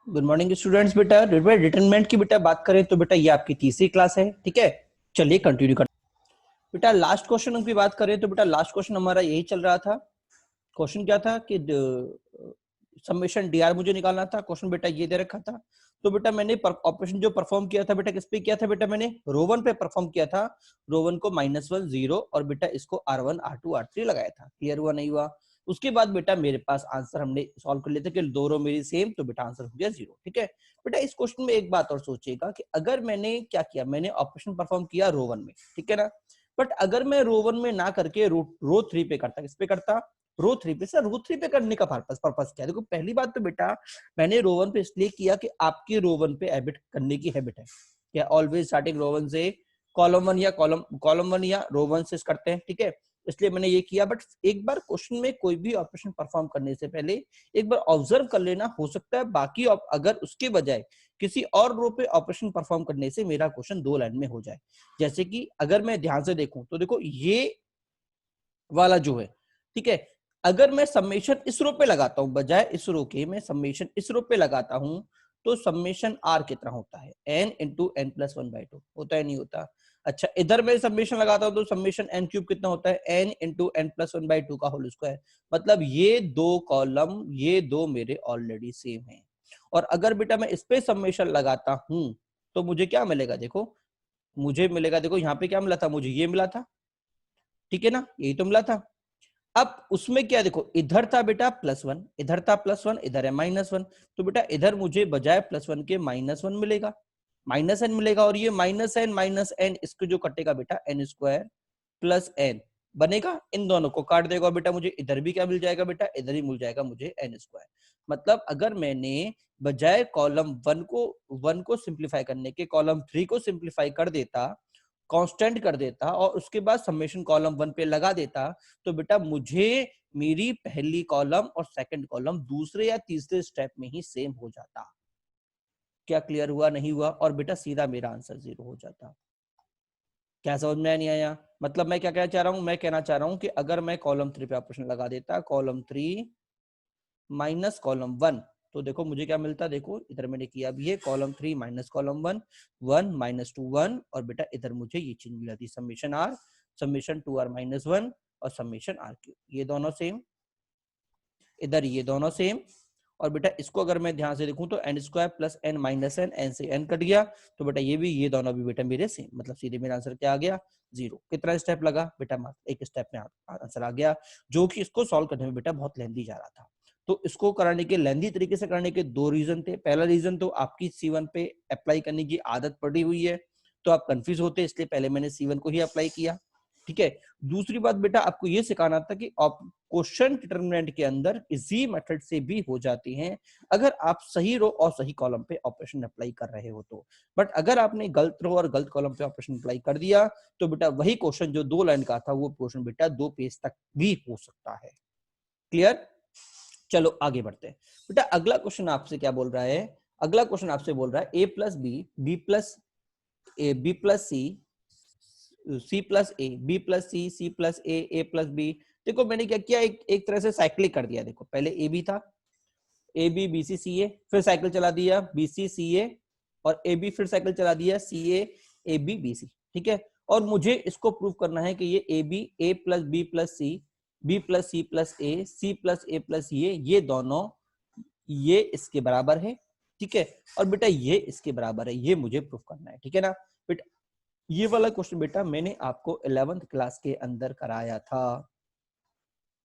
Good morning students. बेटा रिटर्नमेंट की बेटा बात करें तो बेटा ये आपकी तीसरी क्लास है। ठीक है, चलिए कंटिन्यू करते हैं। बेटा लास्ट क्वेश्चन की बात करें तो बेटा लास्ट क्वेश्चन हमारा यही चल रहा था। क्वेश्चन क्या था कि समेशन डीआर मुझे निकालना था। क्वेश्चन बेटा ये दे रखा था। तो बेटा मैंने ऑपरेशन जो परफॉर्म किया था बेटा किस पे किया था? बेटा मैंने रो 1 पे परफॉर्म किया था। रो 1 को -1 0 और बेटा इसको R1 R2 R3 लगाया था। क्लियर हुआ नहीं हुआ? उसके बाद बेटा मेरे पास आंसर हमने सॉल्व कर लिया था कि दो रो मेरी सेम, तो बेटा आंसर हो गया 0। ठीक है बेटा, इस क्वेश्चन में एक बात और सोचिएगा कि अगर मैंने क्या किया, मैंने ऑपरेशन परफॉर्म किया रो 1 में, ठीक है ना, बट अगर मैं रो 1 में ना करके रो 3 पे करता, किस पे करता? रो 3 पे। सर रो 3 पे करने का पर्पस क्या है? देखो पहली बात तो बेटा मैंने रो 1 पे इसलिए किया कि आपकी रो 1 पे हैबिट करने की हैबिट है क्या, ऑलवेज स्टार्टिंग रो 1 से कॉलम 1 या कॉलम 1 या रो 1 से करते हैं। ठीक है, इसलिए मैंने ये किया। बट एक बार क्वेश्चन में कोई भी ऑपरेशन परफॉर्म करने से पहले एक बार ऑब्जर्व कर लेना, हो सकता है बाकी अगर उसके बजाय किसी और रो पे ऑपरेशन परफॉर्म करने से मेरा क्वेश्चन दो लाइन में हो जाए। जैसे कि अगर मैं ध्यान से देखूं तो देखो ये वाला जो है, ठीक है, अगर मैं समेशन इस रो पे लगाता हूं बजाय इस रो के, मैं समेशन इस रो पे लगाता हूं तो समेशन आर कितना होता है? n इंटू एन प्लस 1/2 होता है, नहीं होता? अच्छा, इधर मैं समेशन लगाता हूं तो समेशन n क्यूब कितना होता है? n इंटू एन प्लस 1/2 का होल स्क्वायर। मतलब ये दो कॉलम, ये दो मेरे ऑलरेडी सेम है। और अगर बेटा मैं इस पे समेशन लगाता हूं तो मुझे क्या मिलेगा? देखो मुझे मिलेगा, देखो यहाँ पे क्या मिला था? मुझे ये मिला था, ठीक है ना, यही तो मिला था। अब उसमें क्या, देखो इधर था बेटा +1, इधर था +1, इधर है -1, तो बेटा इधर मुझे बजाय +1 के -1 मिलेगा, -n मिलेगा। और ये -n इसको जो कटेगा बेटा n² + n बनेगा, इन दोनों को काट देगा बेटा, मुझे इधर भी क्या मिल जाएगा बेटा? इधर ही मिल जाएगा मुझे n²। मतलब अगर मैंने बजाय कॉलम 1 को सिंप्लीफाई करने के कॉलम 3 को सिंप्लीफाई कर देता, कांस्टेंट कर देता और उसके बाद समेशन कॉलम 1 पे लगा देता, तो बेटा मुझे मेरी पहली कॉलम और सेकंड कॉलम दूसरे या तीसरे स्टेप में ही सेम हो जाता। क्या क्लियर हुआ नहीं हुआ? और बेटा सीधा मेरा आंसर 0 हो जाता। क्या समझ में नहीं आया? मतलब मैं क्या कहना चाह रहा हूं? मैं कहना चाह रहा हूं कि अगर मैं कॉलम 3 पे ऑपरेशन लगा देता, कॉलम 3 माइनस कॉलम 1, तो देखो मुझे क्या मिलता? देखो इधर मैंने किया भी है, कॉलम 3 माइनस कॉलम 1, 1 -2 1, और बेटा इधर मुझे ये चीज मिल जाती, समेशन आर, समेशन 2r - 1 और समेशन r क्यूब, ये दोनों सेम, इधर ये दोनों सेम। और बेटा इसको अगर मैं ध्यान से देखूं तो n² + n - n, n से n कट गया, तो बेटा ये भी, ये दोनों भी बेटा मेरे सेम, मतलब सीधे मेरा आंसर क्या आ गया? 0। कितना स्टेप लगा बेटा? मात्र एक स्टेप में आंसर आ गया, जो कि इसको सॉल्व करने में बेटा बहुत लेंदी जा रहा था। तो इसको कराने के, लेंदी तरीके से करने के दो रीजन थे। पहला रीजन तो आपकी C1 पे अप्लाई करने की आदत पड़ी हुई है, तो आप कंफ्यूज होते, इसलिए पहले मैंने C1 को ही अप्लाई किया। ठीक है, दूसरी बात बेटा आपको ये सिखाना था कि क्वेश्चन डिटरमिनेंट के अंदर इजी मेथड से भी हो जाती हैं अगर आप सही रो और सही कॉलम पे ऑपरेशन अप्लाई कर रहे हो तो। बट अगर आपने गलत रो और गलत कॉलम पे ऑपरेशन अप्लाई कर दिया तो बेटा वही क्वेश्चन जो 2 लाइन का था वो क्वेश्चन बेटा 2 पेज तक भी हो सकता है। क्लियर? चलो आगे बढ़ते हैं। बेटा अगला क्वेश्चन आपसे क्या बोल रहा है? अगला क्वेश्चन आपसे बोल रहा है a + b, b + a, b + c, c + a, b + c, c + a + b। देखो मैंने क्या किया, एक तरह से साइक्लिक कर दिया। देखो पहले ए बी था, ए बी बी सी सी ए, फिर साइकिल चला दिया बी सी सी ए, और ए बी फिर साइकिल चला दिया सी ए बी बी सी। ठीक है, और मुझे इसको प्रूव करना है कि ये A B a + b + c, b + c + a, c + a + ये दोनों ये इसके बराबर है। ठीक है, और बेटा ये इसके बराबर है, ये मुझे प्रूव करना है। ठीक है ना बेटा, ये वाला क्वेश्चन बेटा मैंने आपको 11th क्लास के अंदर कराया था।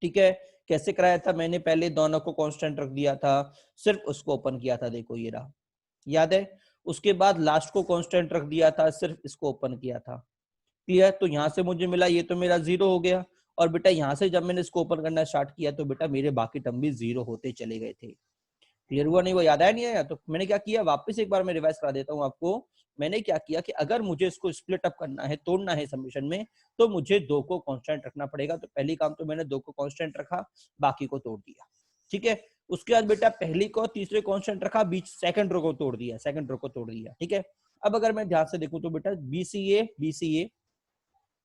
ठीक है, कैसे कराया था? मैंने पहले दोनों को कांस्टेंट रख दिया था, सिर्फ उसको ओपन किया था, देखो ये रहा, याद है? उसके बाद लास्ट को कांस्टेंट रख दिया था, सिर्फ इसको ओपन किया था। क्लियर? तो यहां से मुझे मिला, ये तो मेरा 0 हो गया। और बेटा यहां से जब मैंने इसको ओपन करना स्टार्ट किया तो बेटा मेरे बाकी टर्म भी 0 होते चले गए थे। क्लियर हुआ नहीं हुआ? याद आया नहीं आया? तो मैंने क्या किया, वापस एक बार मैं रिवाइज करा देता हूँ आपको। मैंने क्या किया कि अगर मुझे इसको स्प्लिट अप करना है, तोड़ना है समीशन में, तो मुझे 2 को कांस्टेंट रखना पड़ेगा। तो पहली काम तो मैंने 2 को कांस्टेंट रखा, बाकी को तोड़ दिया। ठीक है, उसके बाद बेटा पहली को तीसरे कांस्टेंट रखा, बीच सेकंड रो को तोड़ दिया, सेकंड रो को तोड़ दिया। ठीक है, अब अगर मैं ध्यान से देखूं तो बेटा बी सी ए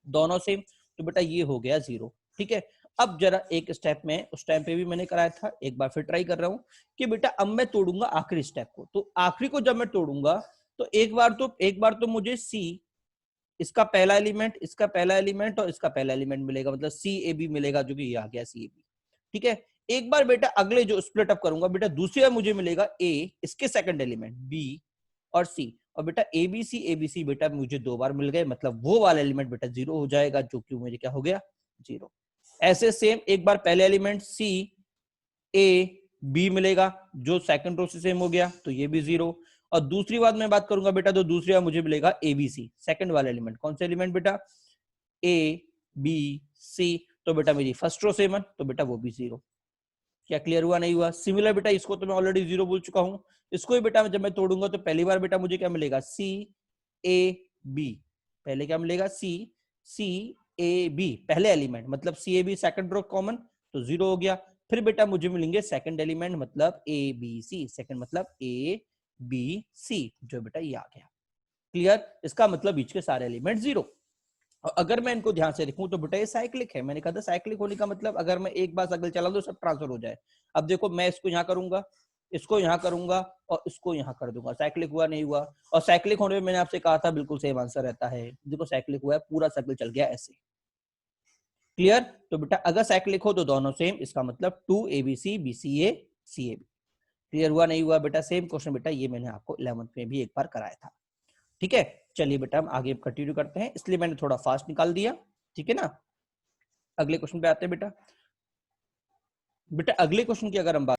दोनों सेम, तो बेटा ये हो गया 0। ठीक है, अब जरा एक स्टेप में उस टाइम पे भी मैंने कराया था, एक बार फिर ट्राई कर रहा हूं कि बेटा अब मैं तोड़ूंगा आखिरी स्टेप को। तो आखिरी को जब मैं तोड़ूंगा तो एक बार तो मुझे सी, इसका पहला एलिमेंट, इसका पहला एलिमेंट और इसका पहला एलिमेंट मिलेगा, मतलब सी ए बी मिलेगा, जो कि ये आ गया सी ए बी। ठीक है, एक बार बेटा अगले जो स्प्लिट अप करूंगा बेटा, दूसरी बार मुझे मिलेगा ए, इसके सेकंड एलिमेंट बी और सी, और बेटा एबीसी बेटा मुझे दो बार मिल गए, मतलब वो वाला एलिमेंट बेटा जीरो हो जाएगा, जो कि मुझे क्या हो गया, जीरो। ऐसे सेम एक बार पहले एलिमेंट सी ए बी मिलेगा, जो सेकंड रो से सेम हो गया, तो ये भी जीरो। और दूसरी बात मैं बात करूंगा बेटा, तो दूसरी बार मुझे मिलेगा एबीसी, सेकंड वाला एलिमेंट। कौन सा एलिमेंट बेटा, ए बी सी, तो बेटा मेरी फर्स्ट रो सेम है, तो बेटा वो भी जीरो। क्या क्लियर हुआ, नहीं हुआ? सिमिलर बेटा इसको तो मैं ऑलरेडी जीरो बोल चुका हूं, इसको भी बेटा जब मैं तोड़ूंगा तो पहली बार बेटा मुझे क्या मिलेगा, सी ए बी, पहले क्या मिलेगा, सी ए बी पहले एलिमेंट, मतलब C A B second row common, तो जीरो हो गया। फिर बेटा मुझे मिलेंगे सेकंड एलिमेंट, मतलब ए बी सी, सेकंड मतलब ए बी सी, जो बेटा ये आ गया। क्लियर? इसका मतलब बीच के सारे एलिमेंट जीरो। और अगर मैं इनको ध्यान से देखूं तो बेटा ये साइक्लिक है। मैंने कहा था साइक्लिक होने का मतलब अगर मैं एक बार साइकिल चला दूं सब ट्रांसफर हो जाए। अब देखो मैं इसको यहाँ करूंगा, इसको यहाँ करूंगा और इसको यहाँ कर दूंगा, साइक्लिक हुआ, नहीं हुआ? और साइक्लिक होने में मैंने आपसे कहा था बिल्कुल सेम आंसर रहता है। देखो साइक्लिक हुआ है, पूरा साइकिल चल गया ऐसे। क्लियर? तो बेटा अगर साइक्लिक हो तो दोनों सेम, इसका मतलब 2abc bca cab। क्लियर हुआ, नहीं हुआ बेटा? सेम क्वेश्चन बेटा ये मैंने आपको 11th में भी एक बार कराया था। ठीक है, चलिए बेटा हम आगे कंटिन्यू करते हैं, इसलिए मैंने थोड़ा फास्ट निकाल दिया। ठीक है ना, अगले क्वेश्चन पे आते हैं बेटा। बेटा अगले क्वेश्चन की अगर हम बात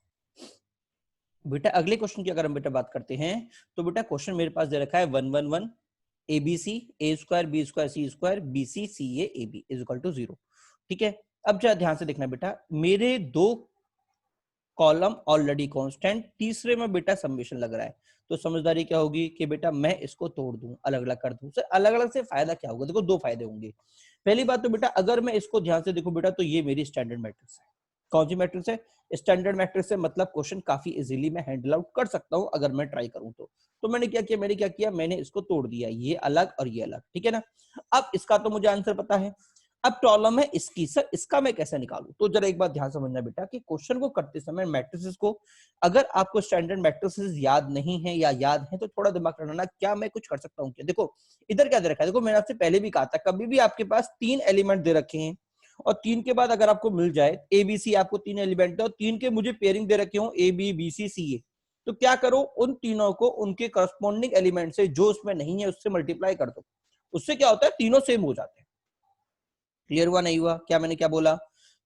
बात करते हैं तो बेटा क्वेश्चन मेरे पास दे रखा है 111 ABC A square B square C square BC CA AB is equal to 0। ठीक है, अब जरा ध्यान से देखना बेटा, मेरे दो कॉलम ऑलरेडी कांस्टेंट, तीसरे में बेटा समेशन लग रहा है, तो समझदारी क्या होगी कि बेटा मैं इसको तोड़ दूं, अलग अलग कर दूं। सर अलग अलग से फायदा क्या होगा? देखो दो फायदे होंगे। पहली बात तो बेटा अगर मैं इसको ध्यान से देखूं बेटा, तो ये मेरी स्टैंडर्ड मैट्रिक्स है। कौन सी मैट्रिक्स है? स्टैंडर्ड मैट्रिक्स है, मतलब क्वेश्चन काफी इजीली मैं हैंडल आउट कर सकता हूं अगर मैं ट्राई करूं तो मैंने क्या किया, मैंने इसको तोड़ दिया, ये अलग और ये अलग। ठीक है ना, अब इसका तो मुझे आंसर पता है। अब प्रॉब्लम है इसकी, सर इसका मैं कैसे निकालूं? तो जरा एक बात ध्यान समझना बेटा कि क्वेश्चन को करते समय मैट्रिसेस को, अगर आपको स्टैंडर्ड मैट्रिसेस याद नहीं है या याद है तो थोड़ा दिमाग लगाना, क्या मैं कुछ कर सकता हूँ क्या? देखो इधर क्या दे रखा है, देखो मैंने आपसे पहले भी कहा था, कभी भी आपके पास तीन एलिमेंट दे रखे हैं और तीन के बाद अगर आपको मिल जाए एबीसी, आपको तीन एलिमेंट है और तीन के मुझे पेयरिंग दे रखे हो ए बी बी सी सी ए, तो क्या करो, उन तीनों को उनके करस्पॉन्डिंग एलिमेंट से जो उसमें नहीं है उससे मल्टीप्लाई कर दो। उससे क्या होता है, तीनों सेम हो जाते हैं। क्लियर हुआ, नहीं हुआ? क्या मैंने क्या बोला?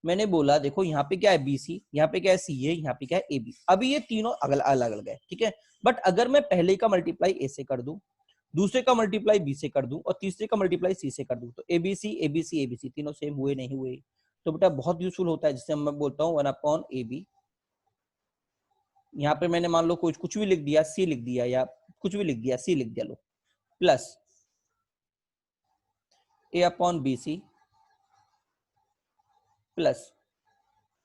मैंने बोला देखो यहाँ पे क्या है बीसी, यहाँ पे क्या है सी ए, यहाँ पे क्या है ए बी। अभी ये तीनों अलग अलग है, ठीक है, बट अगर मैं पहले का मल्टीप्लाई ए से कर दूं, दूसरे का मल्टीप्लाई बी से कर दूं और तीसरे का मल्टीप्लाई सी से कर दूं, तो एबीसी एबीसी एबीसी तीनों सेम हुए, नहीं हुए? तो बेटा बहुत यूजफुल होता है, जिससे मैं बोलता हूँ 1/ab। यहाँ पे मैंने मान लो कुछ भी लिख दिया, सी लिख दिया या कुछ भी लिख दिया, सी लिख दिया, लो, प्लस a/bc प्लस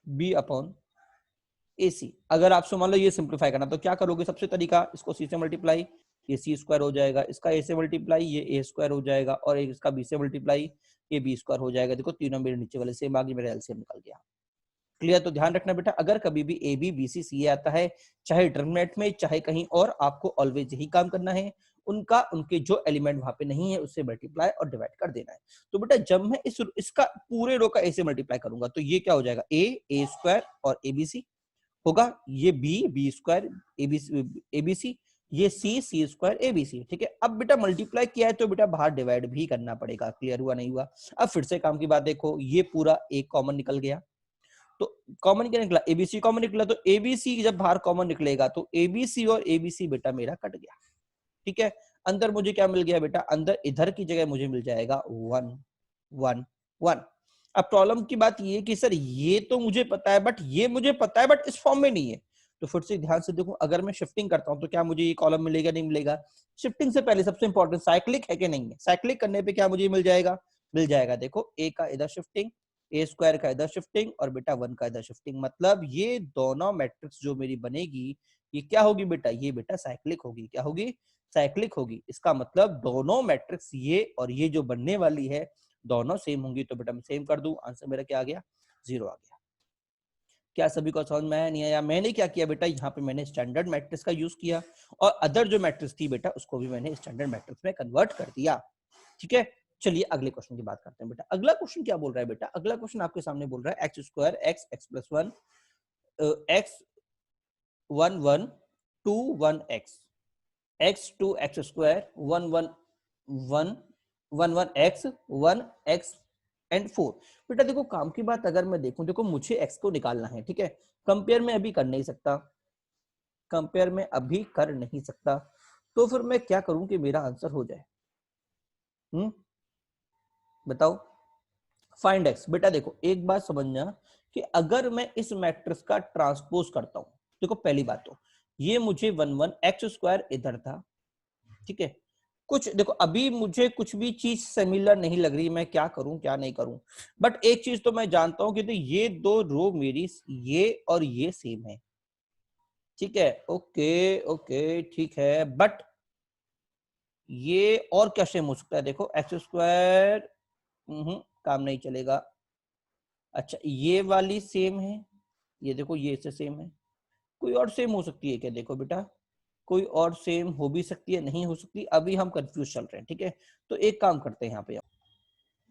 b/ac। अगर आपसे मान लो ये सिंप्लीफाई करना तो क्या करोगे? सबसे तरीका, इसको सी से मल्टीप्लाई, ये सी स्क्वायर हो जाएगा, इसका ए से मल्टीप्लाई, ये ए स्क्वायर हो जाएगा, और एक इसका बी से मल्टीप्लाई, ये बी स्क्वायर हो जाएगा। देखो तीनों मेरे नीचे वाले सेम आ गए, मेरा एलसीएम निकल गया। क्लियर? तो ध्यान रखना बेटा, अगर कभी भी ए बी बी सी सी आता है, चाहे डिटरमिनेंट में चाहे कहीं और, आपको ऑलवेज यही काम करना है, उनके जो एलिमेंट वहां पे नहीं है उससे मल्टीप्लाई और डिवाइड कर देना है। तो बेटा जब मैं इसका पूरे रो का ए से मल्टीप्लाई करूंगा तो ये क्या हो जाएगा, ए स्क्वायर और एबीसी होगा, ये बी स्क्वायर एबीसी, ये सी स्क्वायर एबीसी। ठीक है, अब बेटा मल्टीप्लाई किया है तो बेटा बाहर डिवाइड भी करना पड़ेगा। क्लियर हुआ, नहीं हुआ? अब फिर से काम की बात देखो, ये पूरा एक कॉमन निकल गया, तो कॉमन क्या निकला, एबीसी कॉमन निकला, तो एबीसी जब बाहर कॉमन निकलेगा तो एबीसी और एबीसी बेटा मेरा कट गया। ठीक है, अंदर मुझे क्या मिल गया बेटा, अंदर इधर की जगह मुझे मिल जाएगा 1 1 1। अब प्रॉब्लम की बात ये कि सर ये तो मुझे पता है, बट ये मुझे पता है बट इस फॉर्म में नहीं है। तो फिर से ध्यान से देखो, अगर मैं शिफ्टिंग करता हूं तो क्या मुझे ये कॉलम मिलेगा, नहीं मिलेगा? शिफ्टिंग से पहले सबसे इंपॉर्टेंट साइक्लिक है कि नहीं है, साइक्लिक करने पे क्या मुझे मिल जाएगा, मिल जाएगा। देखो ए का इधर शिफ्टिंग, ए स्क्वायर का इधर शिफ्टिंग और बेटा 1 का इधर शिफ्टिंग, मतलब ये दोनों मैट्रिक्स जो मेरी बनेगी ये क्या होगी बेटा, ये बेटा साइक्लिक होगी। क्या होगी? साइक्लिक होगी। इसका मतलब दोनों मैट्रिक्स ये और ये जो बनने वाली है दोनों सेम होंगी, तो बेटा मैं सेम कर दूं, आंसर मेरा क्या आ गया, जीरो आ गया। क्या सभी को समझ में आया नहीं आया? मैंने क्या किया बेटा, यहाँ पे मैंने स्टैंडर्ड मैट्रिक्स का यूज किया और अदर जो मैट्रिक्स थी बेटा उसको भी मैंने स्टैंडर्ड मैट्रिक्स में कन्वर्ट कर दिया। ठीक है, चलिए अगले क्वेश्चन की बात करते हैं बेटा। अगला क्वेश्चन क्या बोल रहा है बेटा? अगला क्वेश्चन आपके सामने बोल रहा है x square x x plus one x one one two one x two x square one one one one one x and four. बेटा देखो काम की बात अगर मैं देखूं, देखो मुझे एक्स को निकालना है, ठीक है, कंपेयर में अभी कर नहीं सकता, कंपेयर में अभी कर नहीं सकता, तो फिर मैं क्या करूं कि मेरा आंसर हो जाए? बताओ। Find x. बेटा देखो एक बात समझना कि अगर मैं इस मैट्रिक्स का ट्रांसपोज करता हूं, देखो पहली बात तो ये मुझे वन वन एक्स स्क्वायर इधर था, ठीक है, कुछ देखो अभी मुझे कुछ भी चीज सिमिलर नहीं लग रही, मैं क्या करूं क्या नहीं करूं, बट एक चीज तो मैं जानता हूं कि तो ये दो रो मेरी ये और ये सेम है, ठीक है, ओके ओके ठीक है, बट ये और क्या सेम हो सकता है? देखो एक्स स्क्वायर काम नहीं चलेगा। अच्छा ये वाली सेम है, ये देखो ये इससे सेम है, कोई और सेम हो सकती है क्या? देखो बेटा कोई और सेम हो भी सकती है, नहीं हो सकती, अभी हम कंफ्यूज चल रहे हैं, ठीक है, तो एक काम करते हैं यहाँ पे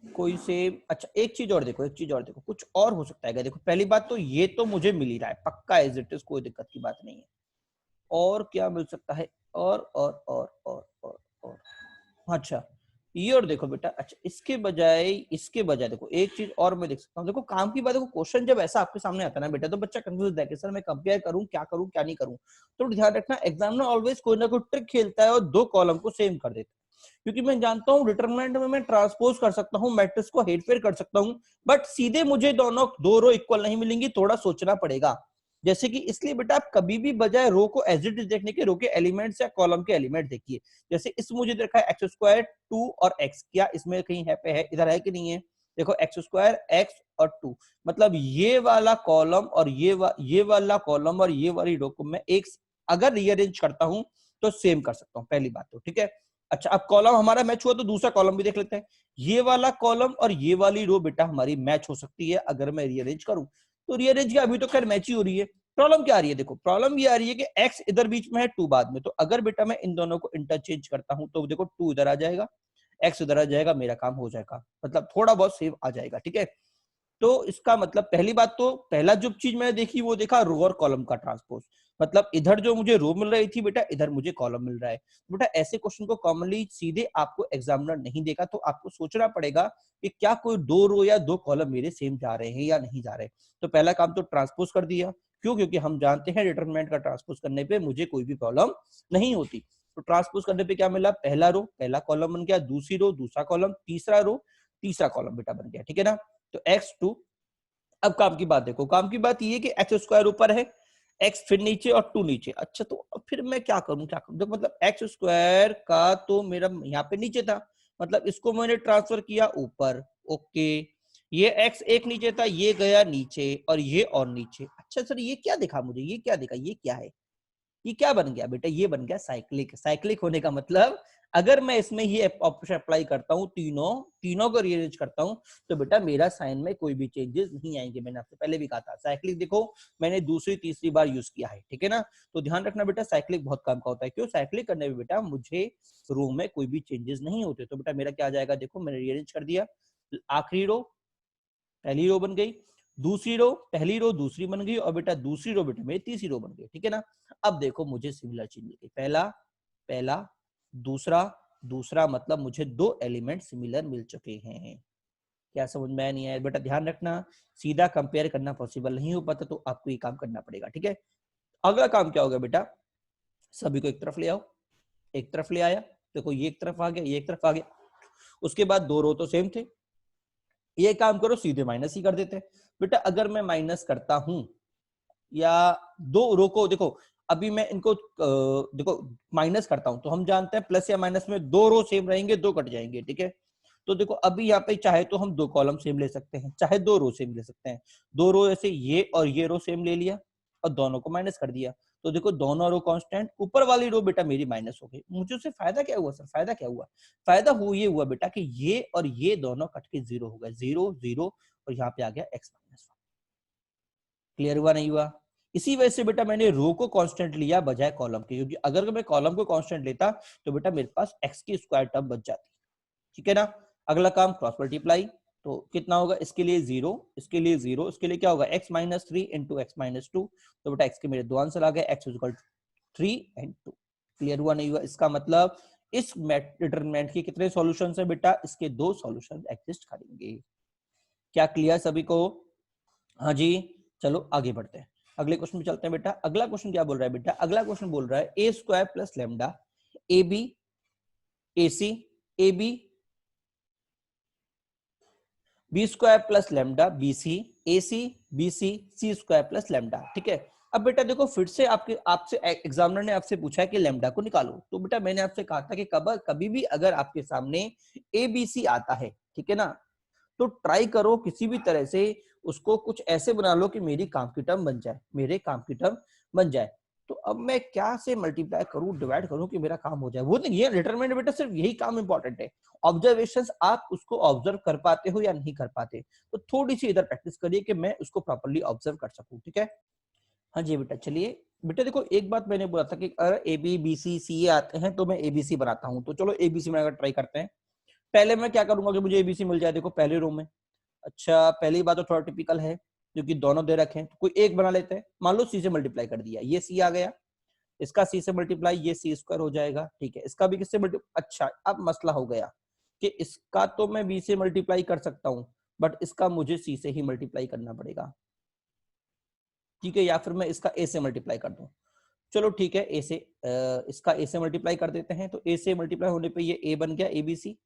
कोई सेम। अच्छा एक चीज और देखो, एक चीज और देखो, कुछ और हो सकता है क्या? देखो पहली बात तो ये तो मुझे मिल ही रहा है पक्का एज इट इज, कोई दिक्कत की बात नहीं है, और क्या मिल सकता है? और अच्छा ये और देखो बेटा, अच्छा इसके बजाय देखो एक चीज और मैं देख सकता हूँ, देखो काम की बात, देखो क्वेश्चन जब ऐसा आपके सामने आता है ना बेटा तो बच्चा कंफ्यूज है कि सर मैं कंपेयर करूं क्या नहीं करूं, तो ध्यान रखना एग्जामिनर ऑलवेज कोई ना कोई ट्रिक खेलता है और दो कॉलम को सेम कर देता है, क्योंकि मैं जानता हूं डिटरमिनेंट में मैं ट्रांसपोज कर सकता हूं, मैट्रिक्स को हेरफेर कर सकता हूं, बट सीधे मुझे दोनों दो रो इक्वल नहीं मिलेंगी, थोड़ा सोचना पड़ेगा। जैसे कि इसलिए बेटा आप कभी भी बजाय रो को एज इट इज देखने के रो के एलिमेंट्स या कॉलम के एलिमेंट देखिए, जैसे इस मुझे देखा है एक्स स्क्वायर टू और एक्स, क्या इसमें कहीं है पे है? इधर है कि नहीं है? देखो एक्स स्क्वायर एक्स और टू, मतलब ये वाला कॉलम और ये वाला कॉलम और ये वाली रो को मैं एक अगर रीअरेंज करता हूं तो सेम कर सकता हूं, पहली बात तो ठीक है। अच्छा अब कॉलम हमारा मैच हुआ तो दूसरा कॉलम भी देख लेते हैं, ये वाला कॉलम और ये वाली रो बेटा हमारी मैच हो सकती है अगर मैं रीअरेंज करूं, तो रीअरेंज की अभी तो खैर मैच ही हो रही है। प्रॉब्लम क्या आ रही है? देखो प्रॉब्लम ये आ रही है कि x इधर बीच में है, 2 बाद में, तो अगर बेटा मैं इन दोनों को इंटरचेंज करता हूं तो देखो 2 इधर आ जाएगा, x इधर आ जाएगा, मेरा काम हो जाएगा, मतलब थोड़ा बहुत सेव आ जाएगा, ठीक है। तो इसका मतलब पहली बात तो पहला जो चीज मैंने देखी वो देखा रो और कॉलम का ट्रांसपोज, मतलब इधर जो मुझे रो मिल रही थी बेटा इधर मुझे कॉलम मिल रहा है। बेटा ऐसे क्वेश्चन को कॉमनली सीधे आपको एग्जामिनर नहीं देगा, तो आपको सोचना पड़ेगा कि क्या कोई दो रो या दो कॉलम मेरे सेम जा रहे हैं या नहीं जा रहे। तो पहला काम तो ट्रांसपोज कर दिया, क्यों? क्योंकि हम जानते हैं डिटरमिनेंट का ट्रांसपोज करने पे मुझे कोई भी प्रॉब्लम नहीं होती। तो ट्रांसपोज करने पे क्या मिला? पहला रो पहला कॉलम बन गया, दूसरी रो दूसरा कॉलम, तीसरा रो तीसरा कॉलम बेटा बन गया, ठीक है ना। तो x2, अब काम की बात देखो, काम की बात ये कि एक्स स्क्वायर ऊपर है, एक्स फिर नीचे और 2 नीचे। अच्छा तो अब फिर मैं क्या करूं देखो मतलब एक्स स्क्वायर का तो मेरा यहाँ पे नीचे था, मतलब इसको मैंने ट्रांसफर किया ऊपर, ओके, ये एक्स एक नीचे था ये गया नीचे और ये और नीचे। अच्छा सर ये क्या दिखा मुझे, ये क्या दिखा, ये क्या है, ये क्या बन गया बेटा? ये बन गया साइक्लिक। साइक्लिक होने का मतलब अगर मैं इसमें ये ऑप्शन अप्लाई करता हूँ, तीनों को रीअरेंज करता हूँ, तो बेटा मेरा साइन में कोई भी चेंजेस नहीं आएंगे। मैंने आपसे पहले भी कहा था साइक्लिक देखो मैंने दूसरी तीसरी बार यूज किया है, ठीक है ना। तो ध्यान रखना बेटा साइक्लिक बहुत काम का होता है, क्यों? साइक्लिक करने में बेटा मुझे रो में कोई भी चेंजेस नहीं होते। तो बेटा मेरा क्या आ जाएगा? देखो मैंने रीअरेंज कर दिया, आखिरी रो पहली रो बन गई, दूसरी रो पहली रो दूसरी बन गई, और बेटा दूसरी रो बेटा मेरी तीसरी रो बन गई, ठीक है ना। अब देखो मुझे सिमिलर चीज मिल गई, पहला पहला दूसरा दूसरा, मतलब मुझे दो एलिमेंट सिमिलर मिल चुके हैं। क्या समझ में नहीं आया? बेटा ध्यान रखना सीधा कंपेयर करना पॉसिबल नहीं हो पाता, तो आपको ये काम करना पड़ेगा, ठीक है। अगला काम क्या होगा बेटा? सभी को एक तरफ ले आओ, एक तरफ ले आया, देखो ये एक तरफ आ गया ये एक तरफ आ गया, उसके बाद दो रो तो सेम थे, ये काम करो सीधे माइनस ही कर देते हैं। बेटा अगर मैं माइनस करता हूं या दो रो को, देखो अभी मैं इनको देखो माइनस करता हूं तो हम जानते हैं प्लस या माइनस में दो रो सेम रहेंगे दो कट जाएंगे, ठीक है। तो देखो अभी यहाँ पे चाहे तो हम दो कॉलम सेम ले सकते हैं, चाहे दो रो सेम ले सकते हैं। दो रो ऐसे ये और ये रो सेम ले लिया और दोनों को माइनस कर दिया, तो देखो दोनों रो कांस्टेंट, ऊपर वाली रो बेटा मेरी माइनस हो गई। मुझे उससे फायदा क्या हुआ सर? फायदा क्या हुआ? फायदा ये हुआ बेटा कि ये और ये दोनों कट के जीरो हो गए, जीरो जीरो, और यहाँ पे आ गया x-1। क्लियर हुआ नहीं हुआ? इसी वजह से बेटा मैंने रो को कांस्टेंट लिया बजाय कॉलम के, क्योंकि अगर मैं कॉलम को कांस्टेंट लेता तो बेटा मेरे पास x की स्क्वायर टर्म बच जाती, ठीक है ना। अगला काम क्रॉस मल्टीप्लाई, तो कितना होगा, इसके लिए 0, इसके लिए 0, इसके लिए क्या होगा x minus 3 into x minus 2, तो बेटा x के मेरे दो आंसर आ गए, x is equal to 3 and 2। Clear हुआ नहीं हुआ? इसका मतलब इस डिटरमिनेंट के कितने सॉल्यूशंस है बेटा, इसके दो सॉल्यूशंस एग्जिस्ट करेंगे। क्या क्लियर सभी को? हाँ जी, चलो आगे बढ़ते हैं, अगले क्वेश्चन में चलते हैं बेटा। अगला क्वेश्चन क्या बोल रहा है बेटा, अगला क्वेश्चन बोल रहा है A square plus lambda A B A C A B B square plus lambda B C A C B C C square plus lambda, ठीक है। अब बेटा देखो फिर से आपसे एग्जामिनर ने आपसे पूछा है कि लेमडा को निकालो, तो बेटा मैंने आपसे कहा था कि कभी भी अगर आपके सामने ए बी सी आता है, ठीक है ना, तो ट्राई करो किसी भी तरह से उसको कुछ ऐसे बना लो कि मेरी काम की टर्म बन जाए, मेरे काम की टर्म बन जाए। तो अब मैं क्या से मल्टीप्लाई करूं, डिवाइड करूं कि मेरा काम हो जाए, वो नहीं है डिटरमिनेंट बेटा, सिर्फ यही काम इंपॉर्टेंट है। ऑब्जर्वेशंस आप उसको ऑब्जर्व कर पाते हो या नहीं कर पाते, तो थोड़ी सी इधर प्रैक्टिस करिए कि मैं उसको प्रॉपर्ली ऑब्जर्व कर सकूं, ठीक है। हाँ जी बेटा, चलिए बेटा देखो एक बात मैंने बोला था कि अगर ए बी बी सी सी ए आते हैं तो मैं एबीसी बनाता हूँ, तो चलो एबीसी बनाकर ट्राई करते हैं। पहले मैं क्या करूंगा कि मुझे एबीसी मिल जाए, देखो पहले रो में। अच्छा पहली बात तो थोड़ा टिपिकल है, क्योंकि दोनों दे रखे हैं, तो कोई एक बना लेते हैं। मान लो सी से मल्टीप्लाई कर दिया, ये सी आ गया, इसका सी से मल्टीप्लाई ये सी स्क्वायर हो जाएगा, ठीक है। इसका भी किससे मल्टीप्लाई, अच्छा अब मसला हो गया कि इसका तो मैं बी से मल्टीप्लाई कर सकता हूँ, बट इसका मुझे सी से ही मल्टीप्लाई करना पड़ेगा, ठीक है। या फिर मैं इसका ए से मल्टीप्लाई कर दूं, चलो ठीक है, ए से इसका ए से मल्टीप्लाई कर देते हैं। तो ए से मल्टीप्लाई होने पे ये ए बन गया एबीसी,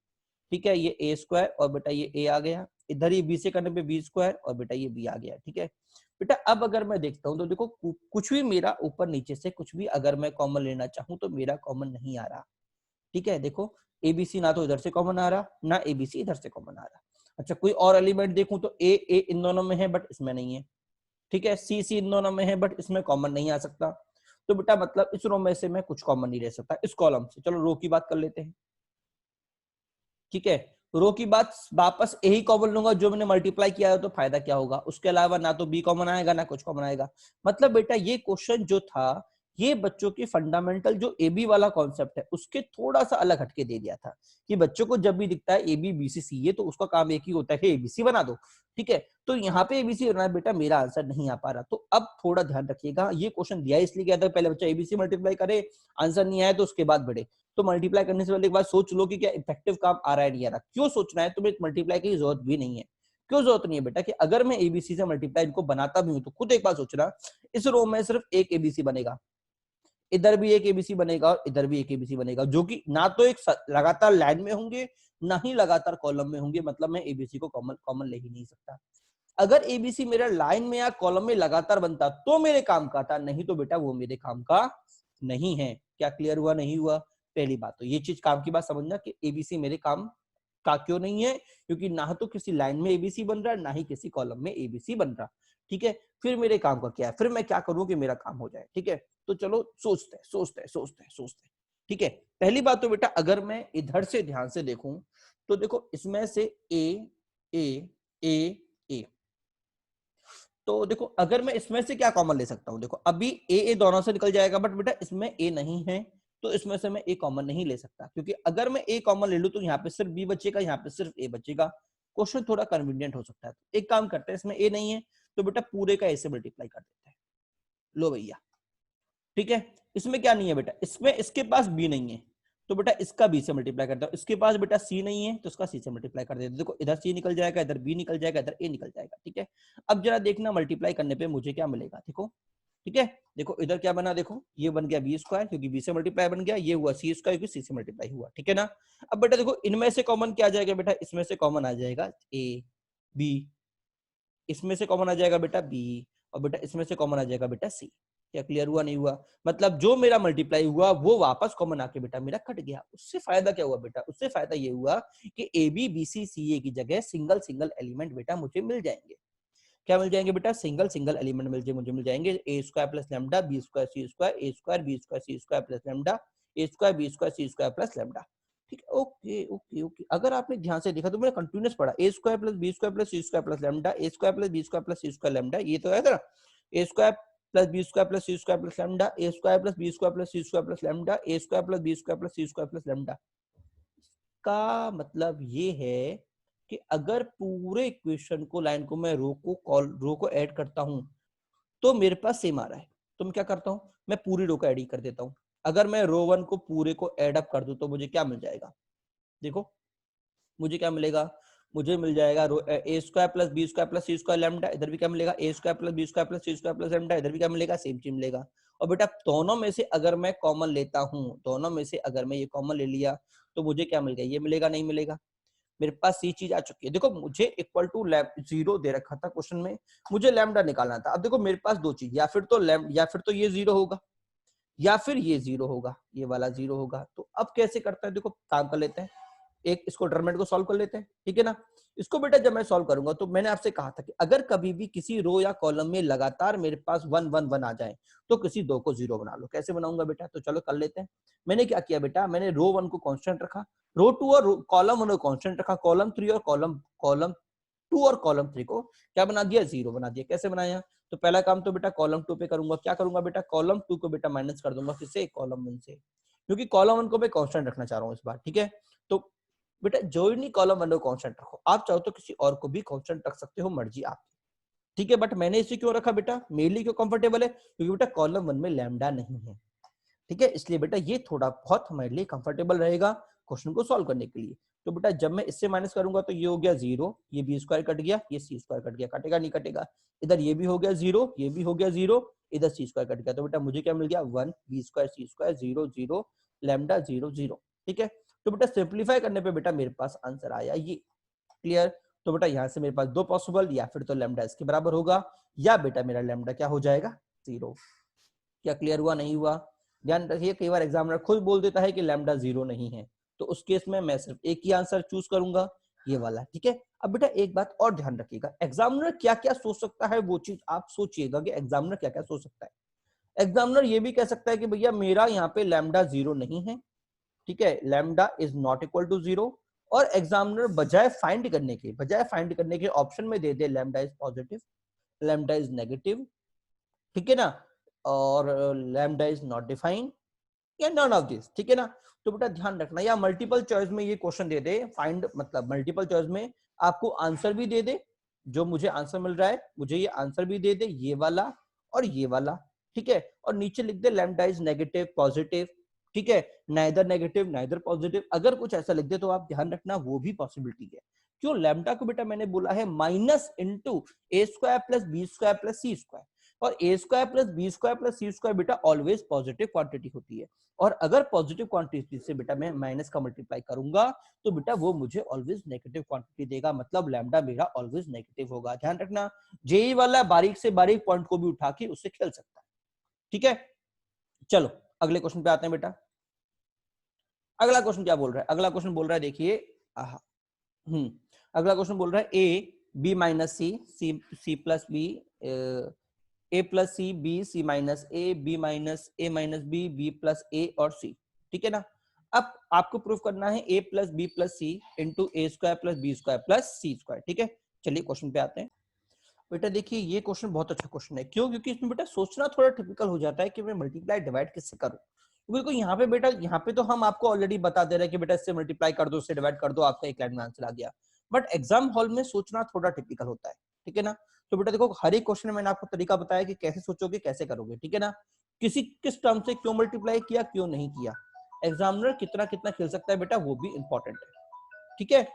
ठीक है। ये ए स्क्वायर और बेटा ये ए आ गया, इधर ये बी से करने पे बी स्क्वायर और बेटा ये बी आ गया, ठीक है बेटा। अब अगर मैं देखता हूं तो देखो कुछ भी मेरा ऊपर नीचे से कुछ भी अगर मैं कॉमन लेना चाहूं तो मेरा कॉमन नहीं आ रहा, ठीक है। देखो एबीसी ना तो इधर से कॉमन आ रहा, ना एबीसी इधर से कॉमन आ रहा। अच्छा कोई और एलिमेंट देखूं तो ए ए इन दोनों में है बट इसमें नहीं है, ठीक है। सी सी इन दोनों में है बट इसमें कॉमन नहीं आ सकता, तो बेटा मतलब इस रो में से मैं कुछ कॉमन नहीं ले सकता, इस कॉलम से। चलो रो की बात कर लेते हैं, ठीक है। रो की बात वापस यही कॉमन लूंगा जो मैंने मल्टीप्लाई किया है, तो फायदा क्या होगा, उसके अलावा ना तो बी कॉमन आएगा ना कुछ कॉमन आएगा। मतलब बेटा ये क्वेश्चन जो था ये बच्चों की फंडामेंटल जो ए बी वाला कॉन्सेप्ट है उसके थोड़ा सा अलग हटके दे दिया था, कि बच्चों को जब भी दिखता है ए बी बी सी सी ए तो उसका काम एक ही होता है कि एबीसी बना दो, ठीक है। तो यहाँ पे एबीसी बना बेटा मेरा आंसर नहीं आ पा रहा, तो अब थोड़ा ध्यान रखिएगा। ये क्वेश्चन दिया इसलिए गया था पहले बच्चा एबीसी मल्टीप्लाई करे, आंसर नहीं आया तो उसके बाद बढ़े। तो मल्टीप्लाई करने से पहले एक बार सोच लो कि क्या इफेक्टिव काम आ रहा है नहीं आ रहा। क्यों सोचना है, तुम्हें मल्टीप्लाई की जरूरत भी नहीं है। क्यों जरूरत नहीं है बेटा, कि अगर मैं एबीसी से मल्टीप्लाई इनको बनाता भी हूं तो खुद एक बार सोचना, इस रो में सिर्फ एक एबीसी बनेगा, इधर भी एक एबीसी बनेगा और इधर भी एक एबीसी बनेगा, जो कि ना तो एक लगातार लाइन में होंगे ना ही लगातार कॉलम में होंगे। मतलब मैं एबीसी को कॉमन कॉमन ले ही नहीं सकता। अगर एबीसी मेरा लाइन में या कॉलम में लगातार बनता तो मेरे काम का था, नहीं तो बेटा वो मेरे काम का नहीं है। क्या क्लियर हुआ नहीं हुआ? पहली बात तो ये चीज काम की बात समझना कि एबीसी मेरे काम का क्यों नहीं है, क्योंकि ना तो किसी लाइन में एबीसी बन रहा है ना ही किसी कॉलम में एबीसी बन रहा, ठीक है। फिर मेरे काम का क्या है, फिर मैं क्या करूं कि मेरा काम हो जाए, ठीक है। तो चलो सोचते हैं सोचते हैं सोचते हैं सोचते हैं, ठीक है। पहली बात तो बेटा अगर मैं इधर से ध्यान से देखूं तो देखो इसमें से ए ए ए ए, तो देखो अगर मैं इसमें से क्या कॉमन ले सकता हूं, देखो अभी ए दोनों से निकल जाएगा, बट बेटा इसमें ए नहीं है तो इसमें से मैं ए कॉमन नहीं ले सकता, क्योंकि अगर मैं ए कॉमन ले लूं तो यहाँ पे सिर्फ बी बचेगा, यहाँ पे सिर्फ ए बचेगा। क्वेश्चन थोड़ा कन्वीनियंट हो सकता है, तो एक काम करते हैं, इसमें ए नहीं है तो बेटा पूरे का ए से मल्टीप्लाई कर देते हैं। लो भैया, ठीक है। इसमें क्या नहीं है बेटा, इसमें इसके पास बी नहीं है तो बेटा इसका बी से मल्टीप्लाई करता हूं। इसके पास बेटा सी नहीं है तो इसका सी से मल्टीप्लाई कर देते। देखो इधर सी निकल जाएगा, इधर बी निकल जाएगा, इधर ए निकल जाएगा, ठीक है। अब जरा देखना मल्टीप्लाई करने पे मुझे क्या मिलेगा, देखो ठीक है। देखो इधर क्या बना, देखो ये बन गया बी स्क्वायर क्योंकि बी से मल्टीप्लाई बन गया, ये हुआ सी स्क्वायर क्योंकि सी से मल्टीप्लाई हुआ, ठीक है ना। अब बेटा देखो इनमें से कॉमन क्या आ जाएगा बेटा, इसमें से कॉमन आ जाएगा ए बी, इसमें से कॉमन आ जाएगा बेटा बी, और बेटा इसमें से कॉमन आ जाएगा बेटा सी। क्या क्लियर हुआ नहीं हुआ? मतलब जो मेरा मल्टीप्लाई हुआ वो वापस कॉमन आके बेटा मेरा कट गया। उससे फायदा क्या हुआ बेटा, उससे फायदा ये हुआ कि ए बी बी सी सी ए की जगह सिंगल सिंगल एलिमेंट बेटा मुझे मिल जाएंगे। क्या मिल जाएंगे बेटा? सिंगल सिंगल एलिमेंट मुझे मिल जाएंगे। A square plus lambda B square C square, A square B square C square plus lambda, A square B square C square plus lambda, ठीक है। ओके ओके ओके, अगर आपने ध्यान से देखा तो मैंने कंटिन्यूअस पढ़ा, A square plus B square plus C square plus lambda, A square plus B square plus C square lambda, ये तो है ना। A square plus B square plus C square plus lambda, A square plus B square plus C square plus lambda, A square plus B square plus C square plus lambda. का मतलब ये है कि अगर पूरे इक्वेशन को, line को मैं रो को ऐड करता हूं तो मेरे पास सेम आ रहा है। तो मैं क्या करता हूं, मैं पूरी रो को ऐड ही कर देता हूं। अगर मैं रो 1 को पूरे को ऐड अप कर दूं तो मुझे क्या मिल जाएगा, देखो मुझे क्या मिलेगा, मुझे मिल जाएगा A square plus B square plus C square lambda, इधर भी क्या मिलेगा A square plus B square plus C square plus lambda, इधर भी क्या मिलेगा सेम चीज मिलेगा। और बेटा दोनों में से अगर मैं कॉमन लेता हूं, दोनों में से अगर मैं ये कॉमन ले लिया तो मुझे क्या मिल गया, ये मिलेगा नहीं मिलेगा, मेरे पास ये चीज आ चुकी है। देखो मुझे इक्वल टू 0 दे रखा था क्वेश्चन में, मुझे लैम्डा निकालना था। अब देखो मेरे पास दो चीज, या फिर तो ये 0 होगा या फिर ये 0 होगा, ये वाला 0 होगा। तो अब कैसे करता है, देखो काम कर लेते हैं, एक इसको डिटरमिनेंट को सॉल्व कर लेते हैं, ठीक है ना। इसको बेटा जब मैं सॉल्व करूंगा तो मैंने आपसे कहा था कि अगर कभी भी किसी रो या कॉलम में लगातार मेरे पास 1 1 1 आ जाए तो किसी दो को 0 बना लो। कैसे बनाऊंगा बेटा, तो चलो कर लेते हैं। मैंने क्या किया बेटा, मैंने रो 1 को कांस्टेंट रखा, रो 2 और कॉलम 1 को कांस्टेंट रखा, कॉलम 3 और कॉलम 2 और कॉलम 3 को क्या बना दिया, 0 बना दिया। कैसे बनाया, तो पहला काम तो बेटा कॉलम 2 पे करूंगा। क्या करूंगा बेटा, कॉलम 2 को बेटा माइनस कर दूंगा किससे, कॉलम 1 से, क्योंकि कॉलम 1 को मैं कांस्टेंट रखना चाह रहा हूं इस बार, ठीक है। तो बेटा जो नहीं कॉलम 1 को कांस्टेंट रखो, आप चाहो तो किसी और को भी कांस्टेंट रख सकते हो, मर्जी आपकी, ठीक है। बट मैंने इसे क्यों रखा बेटा, मेरे लिए क्यों कंफर्टेबल है, क्योंकि बेटा कॉलम 1 में लैम्डा नहीं है, ठीक है। इसलिए बेटा ये थोड़ा बहुत हमारे लिए कंफर्टेबल रहेगा क्वेश्चन को सॉल्व करने के लिए। तो बेटा जब मैं इससे माइनस करूंगा तो ये हो गया 0, ये बी स्क्वायर कट गया, ये सी स्क्वायर कट गया, कटेगा नहीं कटेगा। इधर ये भी हो गया 0, ये भी हो गया 0, इधर सी स्क्वायर कट गया। तो बेटा मुझे क्या मिल गया, 1 B square C square 0 0 lambda 0 0, ठीक है। तो बेटा सिंप्लीफाई करने पे बेटा मेरे पास आंसर आया ये, क्लियर। तो बेटा यहाँ से मेरे पास दो पॉसिबल, या फिर तो लैम्डा इसके बराबर होगा, या बेटा मेरा लैम्डा क्या हो जाएगा, 0। क्या क्लियर हुआ, नहीं हुआ। ध्यान रखिए कई बार एग्जामिनर खुद बोल देता है कि लैम्डा 0 नहीं है, तो उस केस में मैं सिर्फ एक ही आंसर चूज करूंगा, ये वाला, ठीक है। अब बेटा एक बात और ध्यान रखिएगा, एग्जामिनर क्या क्या सोच सकता है वो चीज आप सोचिएगा कि एग्जामिनर क्या क्या सोच सकता है। एग्जामिनर ये भी कह सकता है कि भैया मेरा यहाँ पे लैम्डा 0 नहीं है, ठीक है, lambda is not equal to 0। और एग्जामिनर बजाय फाइंड करने के ऑप्शन में दे दे lambda is positive, lambda is negative, ठीक है ना, और लैम्डा इज नॉट डिफाइंड या नन ऑफ दिस, ठीक है ना। तो बेटा ध्यान रखना, या मल्टीपल चॉइस में ये क्वेश्चन दे दे, फाइंड मतलब मल्टीपल चॉइस में आपको आंसर भी दे दे, जो मुझे आंसर मिल रहा है मुझे ये आंसर भी दे दे, ये वाला और ये वाला, ठीक है। और नीचे लिख दे लैम्डा इज नेगेटिव पॉजिटिव, ठीक है, नाइदर नेगेटिव नाइदर पॉजिटिव। अगर कुछ ऐसा लिख दे तो आप ध्यान रखना वो भी पॉसिबिलिटी है। क्यों, लैम्डा को बेटा मैंने बोला है minus into A square plus B square plus C square, और A square plus B square plus C square बेटा ऑलवेज पॉजिटिव क्वांटिटी होती है। और अगर पॉजिटिव क्वांटिटी से बेटा मैं माइनस का मल्टीप्लाई करूंगा तो बेटा वो मुझे ऑलवेज नेगेटिव क्वांटिटी देगा, मतलब लैम्डा मेरा ऑलवेज नेगेटिव होगा। ध्यान रखना, जेई वाला बारीक से बारीक पॉइंट को भी उठा के उससे खेल सकता है, ठीक है। चलो अगले क्वेश्चन पे आते हैं बेटा। अगला क्वेश्चन क्या बोल रहा है, अगला क्वेश्चन बोल रहा है, देखिए अगला क्वेश्चन बोल रहा है A B minus C, C plus B, A plus C, B C minus A, B minus A minus B, B plus A और सी, ठीक है ना। अब आपको प्रूफ करना है A plus B plus C into A square plus B square plus C square, ठीक है। चलिए क्वेश्चन पे आते हैं। बेटा देखिए ये क्वेश्चन बहुत अच्छा क्वेश्चन है, क्यों, क्योंकि इसमें बेटा सोचना थोड़ा टिपिकल हो जाता है कि मैं मल्टीप्लाई डिवाइड किससे करूं। बिल्कुल यहाँ पे बेटा, यहाँ पे तो हम आपको ऑलरेडी बता दे रहे हैं कि बेटा इससे मल्टीप्लाई कर दो, इससे डिवाइड कर दो, आपका एक लाइन में आंसर आ गया। बट एग्जाम हॉल में सोचना थोड़ा टिपिकल होता है, ठीक है ना। तो बेटा देखो हर एक क्वेश्चन में मैंने आपको तरीका बताया कि कैसे सोचोगे कैसे करोगे, ठीक है ना। किस टर्म से क्यों मल्टीप्लाई किया क्यों नहीं किया, एग्जामिनर कितना कितना खेल सकता है बेटा वो भी इंपॉर्टेंट है, ठीक है।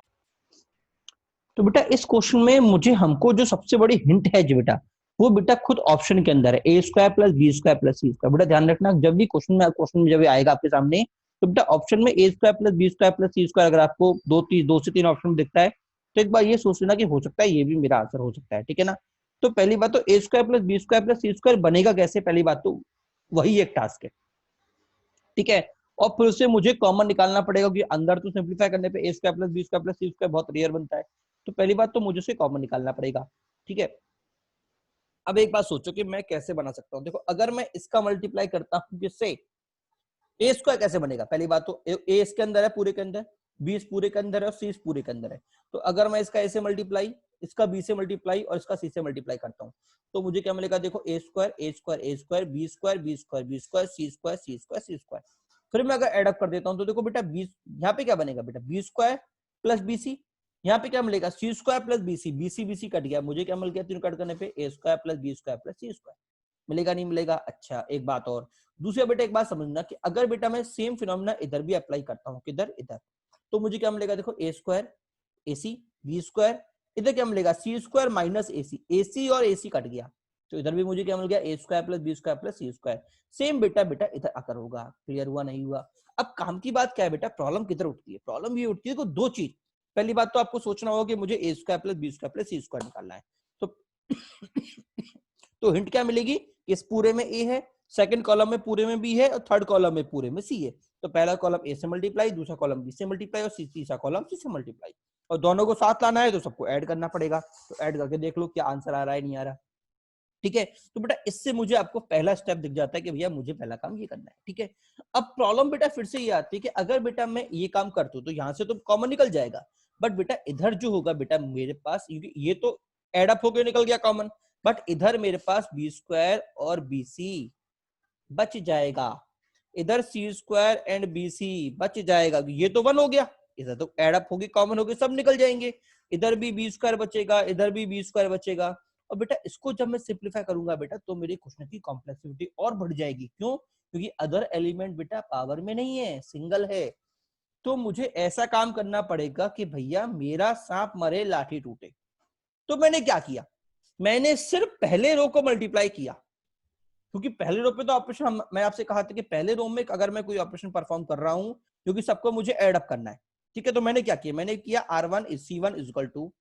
तो बेटा इस क्वेश्चन में मुझे हमको जो सबसे बड़ी हिंट है जी बेटा, वो बेटा खुद ऑप्शन के अंदर है, A square plus B square plus C square. बेटा ध्यान रखना जब भी क्वेश्चन में जब आएगा आपके सामने, तो बेटा ऑप्शन में A square plus B square plus C square अगर आपको दो से तीन ऑप्शन दिखता है तो एक बार ये सोच लेना कि हो सकता है ये भी मेरा आंसर हो सकता है, ठीक है ना। तो पहली बात तो A square plus B square plus C square बनेगा कैसे, पहली बात तो वही एक टास्क है, ठीक है। और फिर उससे मुझे कॉमन निकालना पड़ेगा कि अंदर तो सिंप्लीफाई करने पे A square plus B square plus C square बहुत रेयर बनता है, तो पहली बात तो मुझे से कॉमन निकालना पड़ेगा, ठीक है। अब एक बात सोचो कि मैं कैसे बना सकता हूं, देखो अगर मैं इसका मल्टीप्लाई करता हूं किससे, ए स्क्वायर कैसे बनेगा, पहली बात तो ए इसके अंदर है पूरे के अंदर, बी इस पूरे के अंदर है और सी इस पूरे के अंदर है। तो अगर मैं इसका ऐसे मल्टीप्लाई इसका बी से मल्टीप्लाई और इसका सी से मल्टीप्लाई करता हूँ तो मुझे क्या मिलेगा, देखो A square A square A square B square B square B square C square C square C square. फिर मैं अगर एडअप कर देता हूँ तो देखो बेटा बी, यहाँ पे क्या बनेगा बेटा, B square plus B C, यहाँ पे क्या मिलेगा, C square plus B C cut गया, मुझे क्या मिल गया तीनों कट करने पे, A square plus B square plus C square. मिलेगा नहीं मिलेगा? अच्छा एक बात और, दूसरा बेटा एक बात समझना कि अगर बेटा मैं सेम फिनोमेना इधर भी अप्लाई करता हूँ, किधर, इधर, तो मुझे क्या मिलेगा, देखो A square A C B square, इधर क्या मिलेगा, सी स्क्वायर माइनस ए सी और ए सी कट गया, तो इधर भी मुझे क्या मिल गया, A square plus B square plus C square. Same बेटा बेटा इधर आकर होगा। क्लियर हुआ नहीं हुआ? अब काम की बात क्या है बेटा, प्रॉब्लम किधर उठती है, प्रॉब्लम ये उठती है कि दो चीज, पहली बात तो आपको सोचना होगा कि मुझे A square plus B square plus C square निकालना है, तो हिंट क्या मिलेगी, इस पूरे में ए है, सेकंड कॉलम में पूरे में बी है और थर्ड कॉलम में पूरे में सी है, तो पहला कॉलम ए से मल्टीप्लाई, दूसरा कॉलम बी से मल्टीप्लाई और तीसरा कॉलम सी से मल्टीप्लाई, और दोनों को साथ लाना है तो सबको ऐड करना पड़ेगा, तो ऐड करके देख लो क्या आंसर आ रहा है नहीं आ रहा। ठीक है, तो बेटा इससे मुझे आपको पहला स्टेप दिख जाता है कि भैया मुझे पहला काम ये करना है। ठीक है, अब प्रॉब्लम बेटा फिर से ये आती है कि अगर बेटा मैं ये काम करता हूं तो यहां से तो कॉमन निकल जाएगा, बट बेटा इधर जो होगा बेटा मेरे पास, ये तो एडअप होकर निकल गया कॉमन, बट इधर मेरे पास बी स्क्वायर और बी सी बच जाएगा, इधर सी स्क्वायर एंड बी सी बच जाएगा, ये तो वन हो गया, इधर तो एडअप होगी कॉमन होगी सब निकल जाएंगे, इधर भी बी स्क्वायर बचेगा इधर भी बी स्क्वायर बचेगा, और बेटा इसको जब मैं सिंप्लीफाई करूंगा बेटा तो मेरी क्वेश्चन की कॉम्प्लेक्सिटी और बढ़ जाएगी। क्यों? क्योंकि अदर एलिमेंट बेटा पावर में नहीं है, सिंगल है, तो मुझे ऐसा काम करना पड़ेगा कि भैया मेरा सांप मरे लाठी टूटे। तो मैंने क्या किया, मैंने सिर्फ पहले रो को मल्टीप्लाई किया, क्योंकि पहले रो पे तो ऑपरेशन मैं आपसे कहा था कि पहले रो में अगर मैं कोई ऑपरेशन परफॉर्म कर रहा हूं क्योंकि सबको मुझे एड अप करना है। ठीक है, तो मैंने क्या किया, मैंने किया R1 is C1 is equal to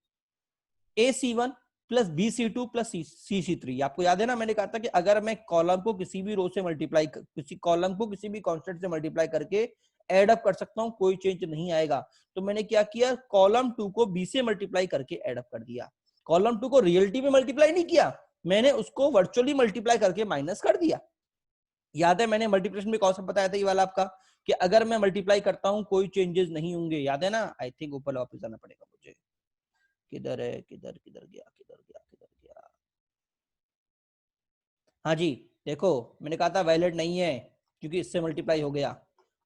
AC1 plus BC2 plus CC3। आपको याद है ना, मैंने कहा था कि अगर मैं कॉलम को किसी भी रो से मल्टीप्लाई, किसी कॉलम को किसी भी कांस्टेंट से मल्टीप्लाई करके एड अप कर सकता हूं, कोई चेंज नहीं आएगा। तो मैंने क्या किया, कॉलम 2 को B से मल्टीप्लाई करके एड अप कर दिया, कॉलम 2 को रियलिटी में मल्टीप्लाई नहीं किया, मैंने उसको वर्चुअली मल्टीप्लाई करके माइनस कर दिया। याद है मैंने मल्टीप्लिकेशन में कौन सा बताया था ये वाला आपका, कि अगर मैं मल्टीप्लाई करता हूं कोई चेंजेस नहीं होंगे, याद है ना? आई थिंक ऊपर वापस जाना पड़ेगा मुझे, किधर है, किधर किधर गया किधर गया किधर गया, हाँ जी, देखो मैंने कहा था वैलिड नहीं है क्योंकि इससे मल्टीप्लाई हो गया,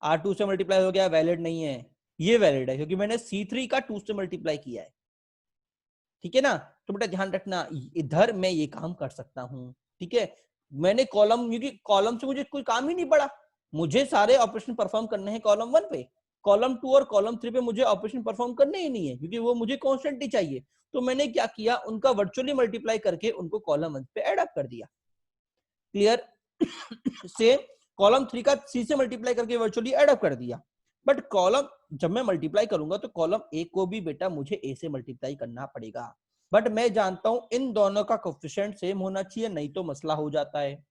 R2 से मल्टीप्लाई हो गया, वैलिड नहीं है, ये वैलिड है क्योंकि मैंने C3 का 2 से मल्टीप्लाई किया है। ठीक है ना, तो बेटा ध्यान रखना इधर मैं ये काम कर सकता हूं। ठीक है, मैंने कॉलम, क्योंकि कॉलम से मुझे कोई काम ही नहीं पड़ा, मुझे सारे ऑपरेशन परफॉर्म करने हैं कॉलम 1 पे, कॉलम 2 और कॉलम 3 पे मुझे ऑपरेशन परफॉर्म करने ही नहीं है क्योंकि वो मुझे कांस्टेंट ही चाहिए। तो मैंने क्या किया, उनका वर्चुअली मल्टीप्लाई करके उनको कॉलम 1 पे ऐड अप कर दिया। क्लियर? से कॉलम 3 का सी से मल्टीप्लाई करके वर्चुअली ऐड अप कर दिया, बट कॉलम जब मैं मल्टीप्लाई करूंगा तो कॉलम ए को भी बेटा मुझे ए से मल्टीप्लाई करना पड़ेगा, बट मैं जानता हूं इन दोनों का कोएफिशिएंट सेम होना चाहिए, नहीं तो मसला हो जाता है,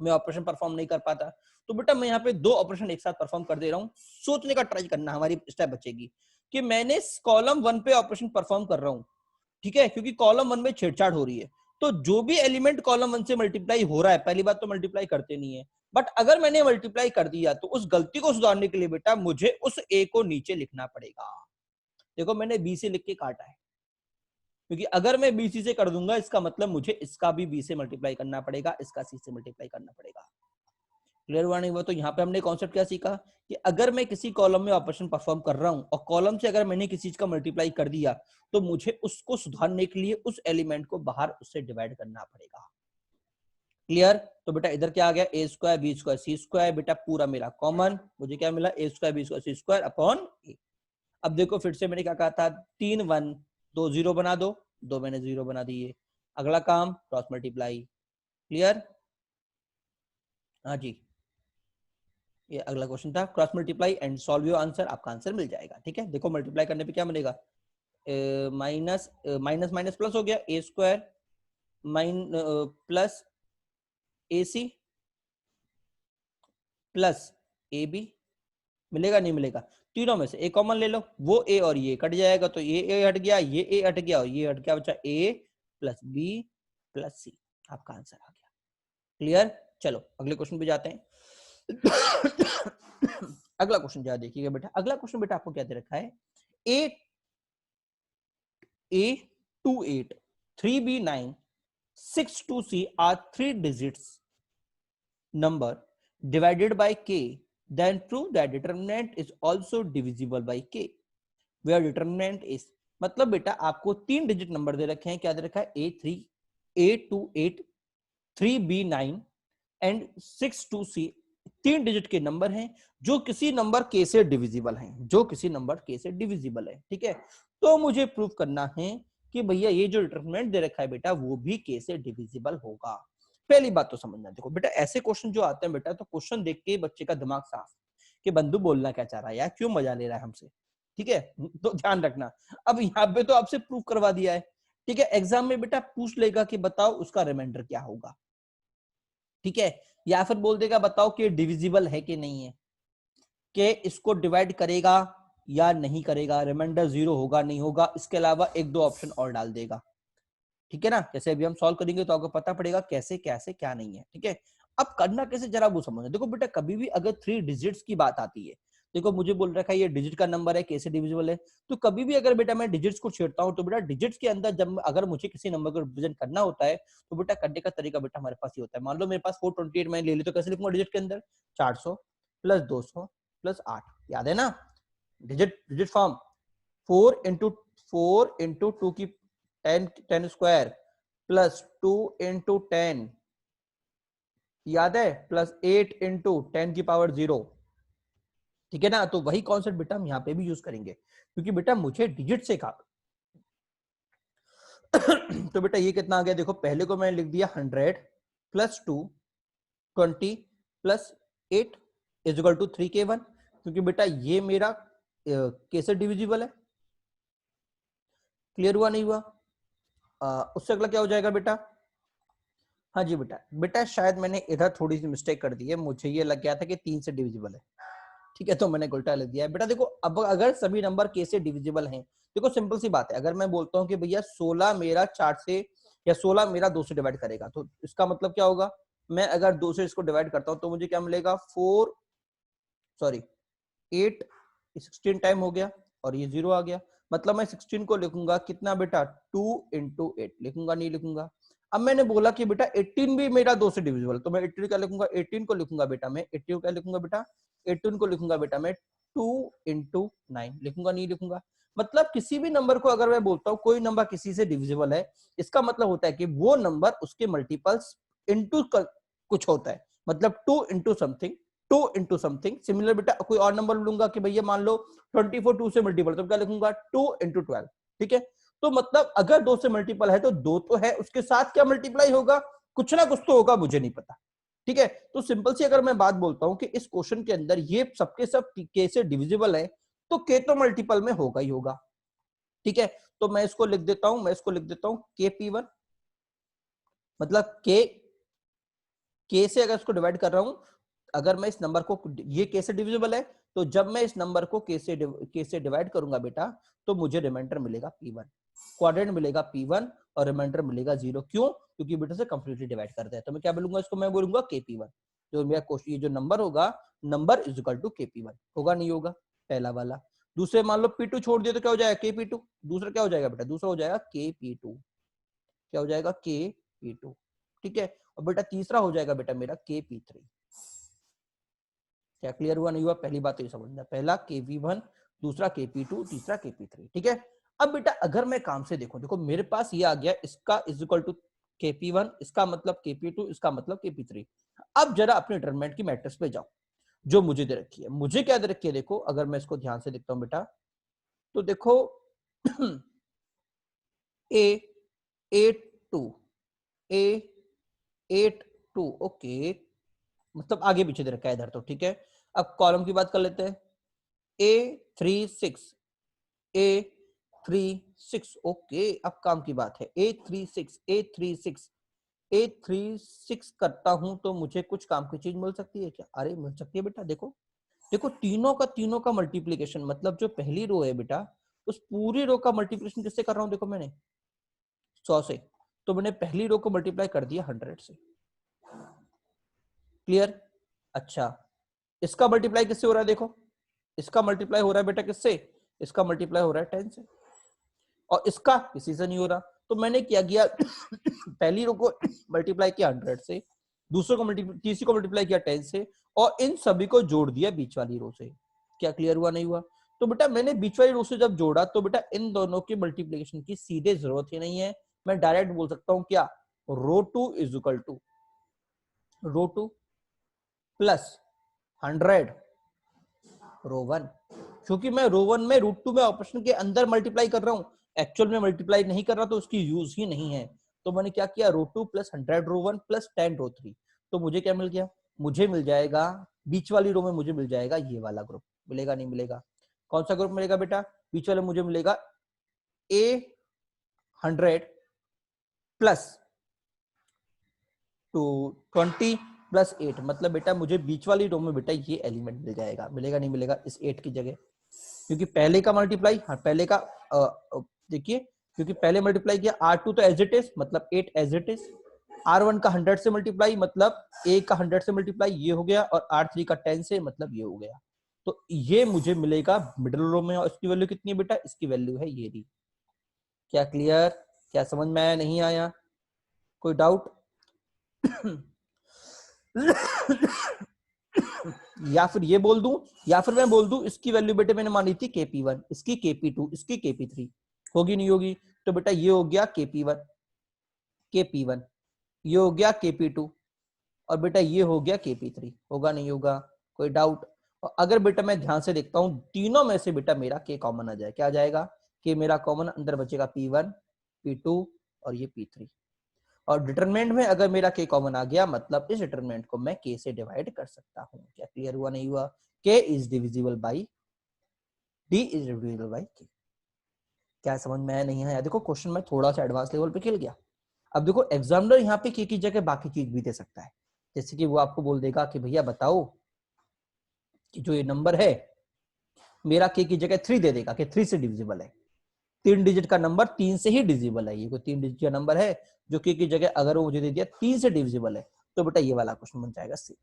मैं ऑपरेशन परफॉर्म नहीं कर पाता। तो बेटा मैं यहाँ पे दो ऑपरेशन एक साथ परफॉर्म कर दे रहा हूँ, सोचने का ट्राई करना, हमारी स्टेप बचेगी कि मैंने कॉलम 1 पे ऑपरेशन परफॉर्म कर रहा हूँ। ठीक है, क्योंकि कॉलम 1 में छेड़छाड़ हो रही है, तो जो भी एलिमेंट कॉलम 1 से मल्टीप्लाई हो रहा है, पहली बात तो मल्टीप्लाई करते नहीं है, बट अगर मैंने मल्टीप्लाई कर दिया तो उस गलती को सुधारने के लिए बेटा मुझे उस ए को नीचे लिखना पड़ेगा। देखो मैंने बी से लिख के काटा है, क्योंकि अगर मैं बीसी से कर दूंगा इसका मतलब मुझे इसका भी बी से मल्टीप्लाई करना पड़ेगा, इसका सी से मल्टीप्लाई करना पड़ेगा। क्लियर हुआ नहीं हुआ? तो यहाँ पे हमने कॉन्सेप्ट क्या सीखा कि अगर मैं किसी कॉलम में ऑपरेशन परफॉर्म कर रहा हूं और कॉलम से अगर मैंने किसी चीज का मल्टीप्लाई कर दिया तो मुझे उसको सुधारने के लिए उस एलिमेंट को बाहर उससे डिवाइड करना पड़ेगा। क्लियर? तो बेटा इधर क्या आ गया, A square B square C square, बेटा पूरा मेरा कॉमन, मुझे क्या मिला, ए square B square C square upon ए। अब देखो फिर से मैंने क्या कहा था, 3 1 2 0 बना दो, दो मैंने 0 बना दिए, अगला काम क्रॉस मल्टीप्लाई। क्लियर? हाँ जी, ये अगला क्वेश्चन था, cross multiply and solve your answer, आपका आंसर मिल जाएगा। ठीक है, देखो मल्टीप्लाई करने पे क्या बनेगा, माइनस माइनस माइनस प्लस हो गया, A square plus A C plus A B, मिलेगा नहीं मिलेगा? तीनों में से एक कॉमन ले लो, वो ए और ये कट जाएगा, तो ये ए हट गया, ये ए हट गया और ये हट गया, बचा ए प्लस बी प्लस सी, आपका आंसर आ गया। क्लियर? चलो अगले क्वेश्चन पे जाते हैं। अगला क्वेश्चन क्या देखिएगा बेटा, अगला क्वेश्चन बेटा आपको क्या दे रखा है, ए 828, 3B9, 62C are 3 digits number divided by k, then prove that determinant is also divisible by k, where determinant is, मतलब बेटा आपको 3 डिजिट नंबर दे रखे हैं, क्या दे रखा है, A3, A28, 3B9 and 62C, 3 digit के नंबर हैं जो किसी नंबर के से डिविजिबल हैं, जो किसी नंबर के से डिविजिबल है, ठीक है। तो मुझे प्रूव करना है कि भैया ये जो डिटरमिनेंट दे रखा है बेटा वो भी के से डिविजिबल होगा। पहली बात तो समझना, देखो बेटा ऐसे क्वेश्चन जो आते हैं बेटा, तो क्वेश्चन देख के बच्चे का दिमाग साफ कि बंधु बोलना क्या चाह रहा है यार, क्यों मजा ले रहा है हमसे, ठीक है, तो ध्यान रखना। अब यहाँ पे तो आपसे प्रूव करवा दिया है, ठीक है, एग्जाम में बेटा पूछ लेगा कि बताओ उसका रिमाइंडर क्या होगा, ठीक है, या फिर बोल देगा बताओ कि डिविजिबल है कि नहीं है, कि इसको डिवाइड करेगा या नहीं करेगा, रिमाइंडर 0 होगा नहीं होगा, इसके अलावा 1-2 ऑप्शन और डाल देगा, ठीक है ना। जैसे अभी हम सॉल्व करेंगे तो आपको पता पड़ेगा कैसे कैसे क्या नहीं है, ठीक है। अब करना कैसे जरा वो समझो। देखो बेटा कभी भी अगर 3 डिजिट्स की बात आती है, देखो मुझे बोल रखा है ये डिजिट का नंबर है, कैसे डिविजिबल है, तो कभी भी अगर बेटा मैं डिजिट्स को छेड़ता हूं तो बेटा डिजिट्स के अंदर जब अगर मुझे किसी नंबर को रिप्रेजेंट करना होता है तो बेटा करने का तरीका बेटा हमारे पास ही होता है। मान लो मेरे पास 428 मैंने ले ली, तो कैसे लिखूंगा डिजिट के अंदर, 400 प्लस 200 प्लस 8, याद है ना, डिजिट फॉर्म 4 इंटू 2 की 10 स्क्वायर प्लस 2 इंटू 10, याद है, प्लस 8 इंटू 10 की पावर 0, ठीक है ना। तो वही कॉन्सेप्ट बेटा हम यहाँ पे भी यूज करेंगे, क्योंकि बेटा मुझे डिजिट से कहा तो बेटा ये कितना आ गया, देखो पहले को मैंने लिख दिया 100 plus 2 20 plus 8 is equal to 3k1, क्योंकि बेटा ये मेरा कैसे डिविजिबल है, क्लियर हुआ नहीं हुआ। उससे अगला क्या हो जाएगा बेटा, हाँ जी बेटा, बेटा शायद मैंने इधर थोड़ी सी मिस्टेक कर दी है, मुझे ये लग गया था कि 3 से डिविजिबल है, ठीक है, तो मैंने उल्टा लिख दिया है बेटा। देखो अब अगर सभी नंबर के से डिविजिबल हैं, देखो सिंपल सी बात है, अगर मैं बोलता हूँ कि भैया 16 मेरा 4 से या 16 मेरा 2 से डिवाइड करेगा, तो इसका मतलब क्या होगा, मैं अगर 2 से इसको डिवाइड करता हूँ तो मुझे क्या मिलेगा, 8 16 टाइम हो गया और ये 0 आ गया, मतलब मैं 16 को लिखूंगा कितना बेटा, 2 इंटू 8 लिखूंगा, नहीं लिखूंगा। अब मैंने बोला कि बेटा 18 भी मेरा 2 से डिविजिबल, तो मैं 18 क्या लिखूंगा, 18 को लिखूंगा बेटा मैं 18 क्या लिखूंगा बेटा, 18 को लिखूंगा बेटा मैं 2 इंटू 9 लिखूंगा, नहीं लिखूंगा। मतलब किसी भी नंबर को अगर मैं बोलता हूँ कोई नंबर किसी से डिविजिबल है, इसका मतलब होता है कि वो नंबर उसके मल्टीपल्स इंटू कुछ होता है, मतलब 2 into something, 2 into something. Similar बेटा कोई और नंबर लूंगा कि भैया मान लो 24 2 से मल्टीपल, तो क्या लिखूंगा 2 इंटू 12, ठीक है। तो मतलब अगर 2 से मल्टीपल है तो 2 तो है, उसके साथ क्या मल्टीप्लाई होगा, कुछ ना कुछ तो होगा, मुझे नहीं पता, ठीक है। तो सिंपल सी अगर मैं बात बोलता हूं कि इस क्वेश्चन के अंदर ये सबके सब के से डिविजिबल है, तो के तो मल्टीपल में होगा ही होगा, ठीक है। तो मैं इसको लिख देता हूं, के पी1, मतलब के से अगर इसको डिवाइड कर रहा हूं, अगर मैं इस नंबर को, ये के से डिविजिबल है, तो जब मैं इस नंबर को के से डिवाइड करूंगा बेटा, तो मुझे रिमाइंडर मिलेगा P1, क्वाड्रेंट मिलेगा P1 और रिमाइंडर मिलेगा 0। क्यों, क्योंकि बेटा से कंप्लीटली डिवाइड कर दिया। तो मैं क्या बोलूंगा इसको, मैं बोलूंगा KP1, जो मेरा क्वेश्चन ये जो नंबर होगा, number is equal to KP1 होगा, नहीं होगा, पहला वाला। दूसरे मान लो P2 छोड़ दिया तो क्या हो जाएगा, KP2, दूसरा क्या हो जाएगा बेटा, दूसरा हो जाएगा KP2, क्या हो जाएगा KP2, ठीक है। और बेटा तीसरा हो जाएगा बेटा मेरा KP3। क्या क्लियर हुआ नहीं हुआ, पहली बात तो ये समझना, पहला KP1, दूसरा KP2, तीसरा KP3, ठीक है। अब बेटा अगर मैं काम से देखो मेरे पास ये आ गया, इसका इज इक्वल टू KP1, इसका मतलब KP2, इसका मतलब KP3। अब जरा अपने डिटरमिनेंट की मैट्रिक्स पे जाओ जो मुझे दे रखी है, मुझे क्या दे रखी है, देखो अगर मैं इसको ध्यान से देखता हूं बेटा, तो देखो A82, A82, ओके, मतलब आगे पीछे दे रखा है इधर तो, ठीक है। अब कॉलम की बात कर लेते हैं, A36, A36, ओके। अब काम की बात है, A36 करता हूं तो मुझे कुछ काम की चीज मिल सकती है क्या, अरे मिल सकती है बेटा। देखो देखो तीनों का मल्टीप्लीकेशन, मतलब जो पहली रो है बेटा, उस पूरी रो का मल्टीप्लीकेशन किससे कर रहा हूं, देखो मैंने 100 से, तो मैंने पहली रो को मल्टीप्लाई कर दिया 100 से, क्लियर। अच्छा, इसका मल्टीप्लाई किससे हो रहा है, देखो इसका मल्टीप्लाई हो रहा है बेटा किससे, इसका मल्टीप्लाई हो रहा है 10 से, और इसका किसी से नहीं हो रहा, तो मैंने क्या किया पहली रो को मल्टीप्लाई किया 100 से, दूसरे को तीसरी को मल्टीप्लाई किया 10 से, और इन सभी को जोड़ दिया बीच वाली रो से। क्या क्लियर हुआ नहीं हुआ? तो बेटा मैंने बीच वाली रो से जब जोड़ा तो बेटा इन दोनों की मल्टीप्लिकेशन की सीधे जरूरत ही नहीं है, मैं डायरेक्ट बोल सकता हूं क्या, row 2 is equal to row 2 plus 100 row 1, क्योंकि मैं रो 1 में रूट 2 में ऑपरेशन के अंदर मल्टीप्लाई कर रहा हूं, एक्चुअल में मल्टीप्लाई नहीं कर रहा, तो उसकी यूज ही नहीं है। तो मैंने क्या किया, रो 2 प्लस 100 रो 1 प्लस 10 रो 3, तो मुझे क्या मिल गया, मुझे मिल जाएगा बीच वाली रो में मुझे मिल जाएगा ये वाला ग्रुप। मिलेगा नहीं मिलेगा? कौन सा ग्रुप मिलेगा बेटा? बीच वाले मुझे मिलेगा ए 100 प्लस 20 प्लस 8, मतलब बेटा मुझे बीच वाली रो में बेटा ये एलिमेंट मिल जाएगा। मिलेगा नहीं मिलेगा इस 8 की जगह? क्योंकि पहले का मल्टीप्लाई, हाँ पहले का देखिए, क्योंकि पहले मल्टीप्लाई किया R2 तो एज इट इज, मतलब 8 एज इट इज, R1 का 100 से मल्टीप्लाई मतलब A का 100 से मल्टीप्लाई ये हो गया, और R3 का 10 से मतलब ये हो गया। तो ये मुझे मिलेगा मिडिल रो में, और इसकी वैल्यू कितनी है बेटा? इसकी वैल्यू है ये रही। क्या क्लियर? क्या समझ में आया नहीं आया? कोई डाउट? या फिर ये बोल दूं, या फिर मैं बोल दूं इसकी वैल्यू बेटे मैंने मानी थी KP1, इसकी KP2, इसकी KP3, होगी नहीं होगी? तो बेटा ये हो गया KP1 KP1, ये हो गया KP2, और बेटा ये हो गया KP3। होगा नहीं होगा? कोई डाउट? और अगर बेटा मैं ध्यान से देखता हूं तीनों में से बेटा मेरा K कॉमन आ जाए, क्या आ जाएगा? K मेरा कॉमन, अंदर बचेगा P1 P2 और ये P3, और डिटरमिनेंट में अगर मेरा K कॉमन आ गया मतलब इस डिटरमिनेंट को मैं K से डिवाइड कर सकता हूं। क्या क्लियर हुआ नहीं हुआ? K is divisible by D is divisible by K। क्या समझ में आया नहीं आया? देखो क्वेश्चन में थोड़ा सा एडवांस लेवल पे खेल गया। अब देखो एग्जामिनर यहाँ पे K की जगह बाकी चीज भी दे सकता है, जैसे कि वो आपको बोल देगा कि भैया बताओ कि जो ये नंबर है मेरा K की जगह 3 दे देगा कि 3 से डिविजिबल है, 3 डिजिट का नंबर 3 से ही डिविजिबल है, ये कोई 3 डिजिट का नंबर है जो K की जगह अगर वो मुझे दे दिया 3 से डिविजिबल है, तो बेटा ये वाला क्वेश्चन बन जाएगा सी,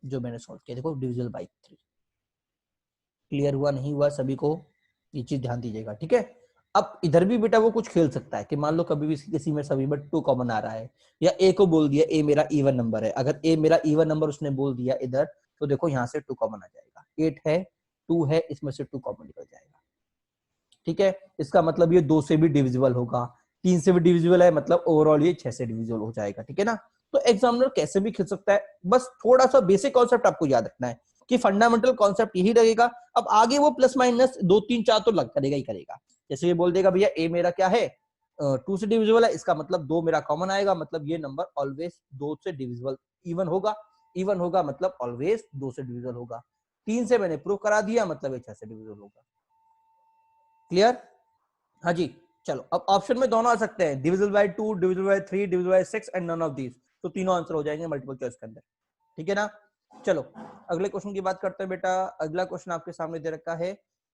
जो मैंने सॉल्व किया। देखो डिविजिबल बाई 3। क्लियर हुआ नहीं हुआ सभी को? ये चीज ध्यान दीजिएगा, ठीक है। अब इधर भी बेटा वो कुछ खेल सकता है कि मान लो कभी भी किसी में सभी में 2 कॉमन आ रहा है, या A को बोल दिया A मेरा इवन नंबर है, अगर A मेरा इवन नंबर उसने बोल दिया इधर, तो देखो यहाँ से 2 कॉमन आ जाएगा, 8 है 2 है, इसमें से 2 कॉमन निकल जाएगा, ठीक है। इसका मतलब ये 2 से भी डिविजिबल होगा, 3 से भी डिविजिबल है, मतलब ओवरऑल ये 6 से डिविजिबल हो जाएगा, ठीक है ना। तो एग्जामिनर कैसे भी खेल सकता है, बस थोड़ा सा बेसिक कॉन्सेप्ट आपको याद रखना है कि फंडामेंटल कॉन्सेप्ट यही रहेगा। अब आगे वो प्लस माइनस 2 3 4 तो लग करेगा ही करेगा, जैसे ये बोल देगा भैया A मेरा क्या है 2 से डिविजिबल है, इसका मतलब 2 मेरा कॉमन आएगा, मतलब ये नंबर ऑलवेज 2 से डिविजिबल इवन होगा, इवन होगा मतलब ऑलवेज 2 से डिविजिबल होगा। 3 से मैंने प्रूव करा दिया, मतलब ये 6 से डिविजिबल होगा। क्लियर? हाँ जी। चलो अब ऑप्शन में दोनों आ सकते हैं, divisible by 2, divisible by 3, divisible by 6 and none of these, तो तीनों आंसर हो जाएंगे मल्टीपल चॉइस के अंदर, ठीक है ना। चलो अगले क्वेश्चन की बात करते हैं बेटा। अगला क्वेश्चन आपके सामने दे रखा है,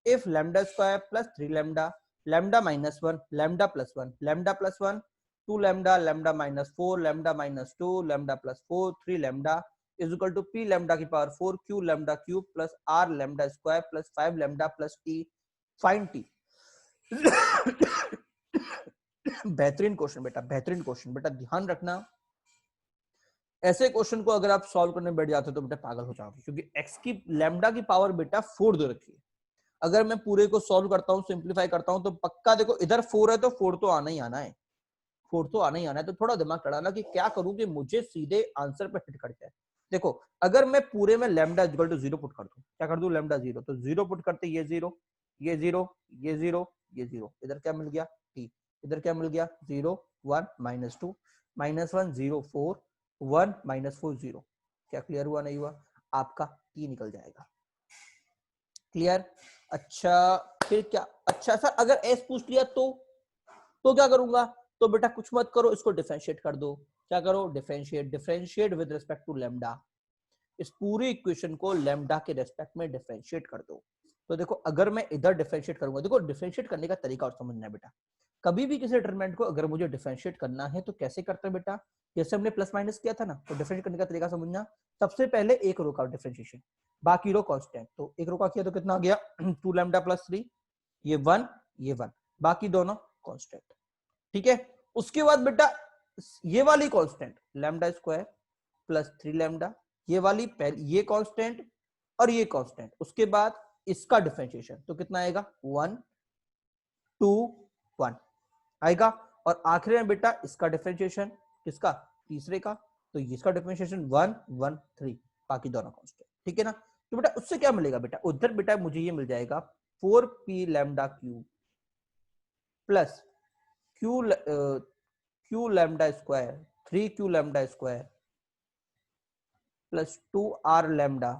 if lambda square plus 3 lambda, lambda minus 1, lambda plus 1, lambda plus 1, 2 lambda, lambda minus 4, lambda minus 2, lambda plus 4, 3 lambda is equal to p lambda की power 4 q lambda cube plus r lambda square plus 5 lambda plus t, find t। बेहतरीन question बेटा, बेहतरीन question बेटा, ध्यान रखना ऐसे question को अगर आप सॉल्व करने बैठ जाते हो तो बेटा पागल हो जाओगे, क्योंकि x की लैम्डा की पावर बेटा 4 दे रखी है। अगर मैं पूरे को सॉल्व करता हूं, सिंप्लीफाई करता हूं, तो पक्का देखो इधर 4 है तो 4 तो आना ही आना है, 4 तो आना ही आना है। तो थोड़ा दिमाग लड़ाना कि क्या करूं कि मुझे सीधे आंसर पे हिट कर जाए। देखो अगर मैं पूरे में लैम्डा इक्वल टू 0 पुट कर दूं, क्या कर दूं, लैम्डा 0, तो 0 पुट करते ये 0, ये 0, ये 0, ये 0, इधर क्या मिल गया t, इधर क्या मिल गया 0 1 माइनस 2 माइनस 1 0 4 1 माइनस 4 0। क्या क्लियर हुआ नहीं हुआ? आपका t निकल जाएगा। क्लियर? अच्छा फिर क्या, अच्छा सर अगर s पूछ लिया तो क्या करूंगा? तो बेटा कुछ मत करो, इसको डिफरेंशिएट कर दो। क्या करो? Differentiate, differentiate with respect to lambda. इस पूरी इक्वेशन को लैम्डा के रेस्पेक्ट में डिफरेंशिएट कर दो। तो देखो अगर मैं इधर डिफरेंशिएट करूंगा, देखो डिफरेंशिएट करने का तरीका और समझना है बेटा। कभी भी किसी डिटरमिनेंट को अगर मुझे डिफरेंशिएट करना है तो कैसे करते हैं बेटा, जैसे हमने प्लस माइनस किया था ना, तो डिफरेंशिएट करने का तरीका समझना। सबसे पहले एक रो का डिफरेंशिएशन, बाकी रो कांस्टेंट। तो एक रो का किया तो कितना आ गया 2 लैम्डा प्लस 3, ये 1, ये 1, बाकी दोनों कांस्टेंट। ठीक है। उसके बाद बेटा ये वाली constant lambda square plus 3 lambda, ये वाली ये कांस्टेंट और ये कांस्टेंट, उसके बाद इसका डिफरेंशिएशन तो कितना आएगा 1 2 1 आएगा, और आखिर में बेटा इसका डिफरेंशिएशन, किसका, तीसरे का, तो इसका डिफरेंशिएशन 1 1 3, बाकी दोनों कांस्टेंट, ठीक है ना। तो बेटा उससे क्या मिलेगा बेटा, उधर बेटा मुझे ये मिल जाएगा 4p lambda cube plus Q lambda square 3q lambda square plus 2r lambda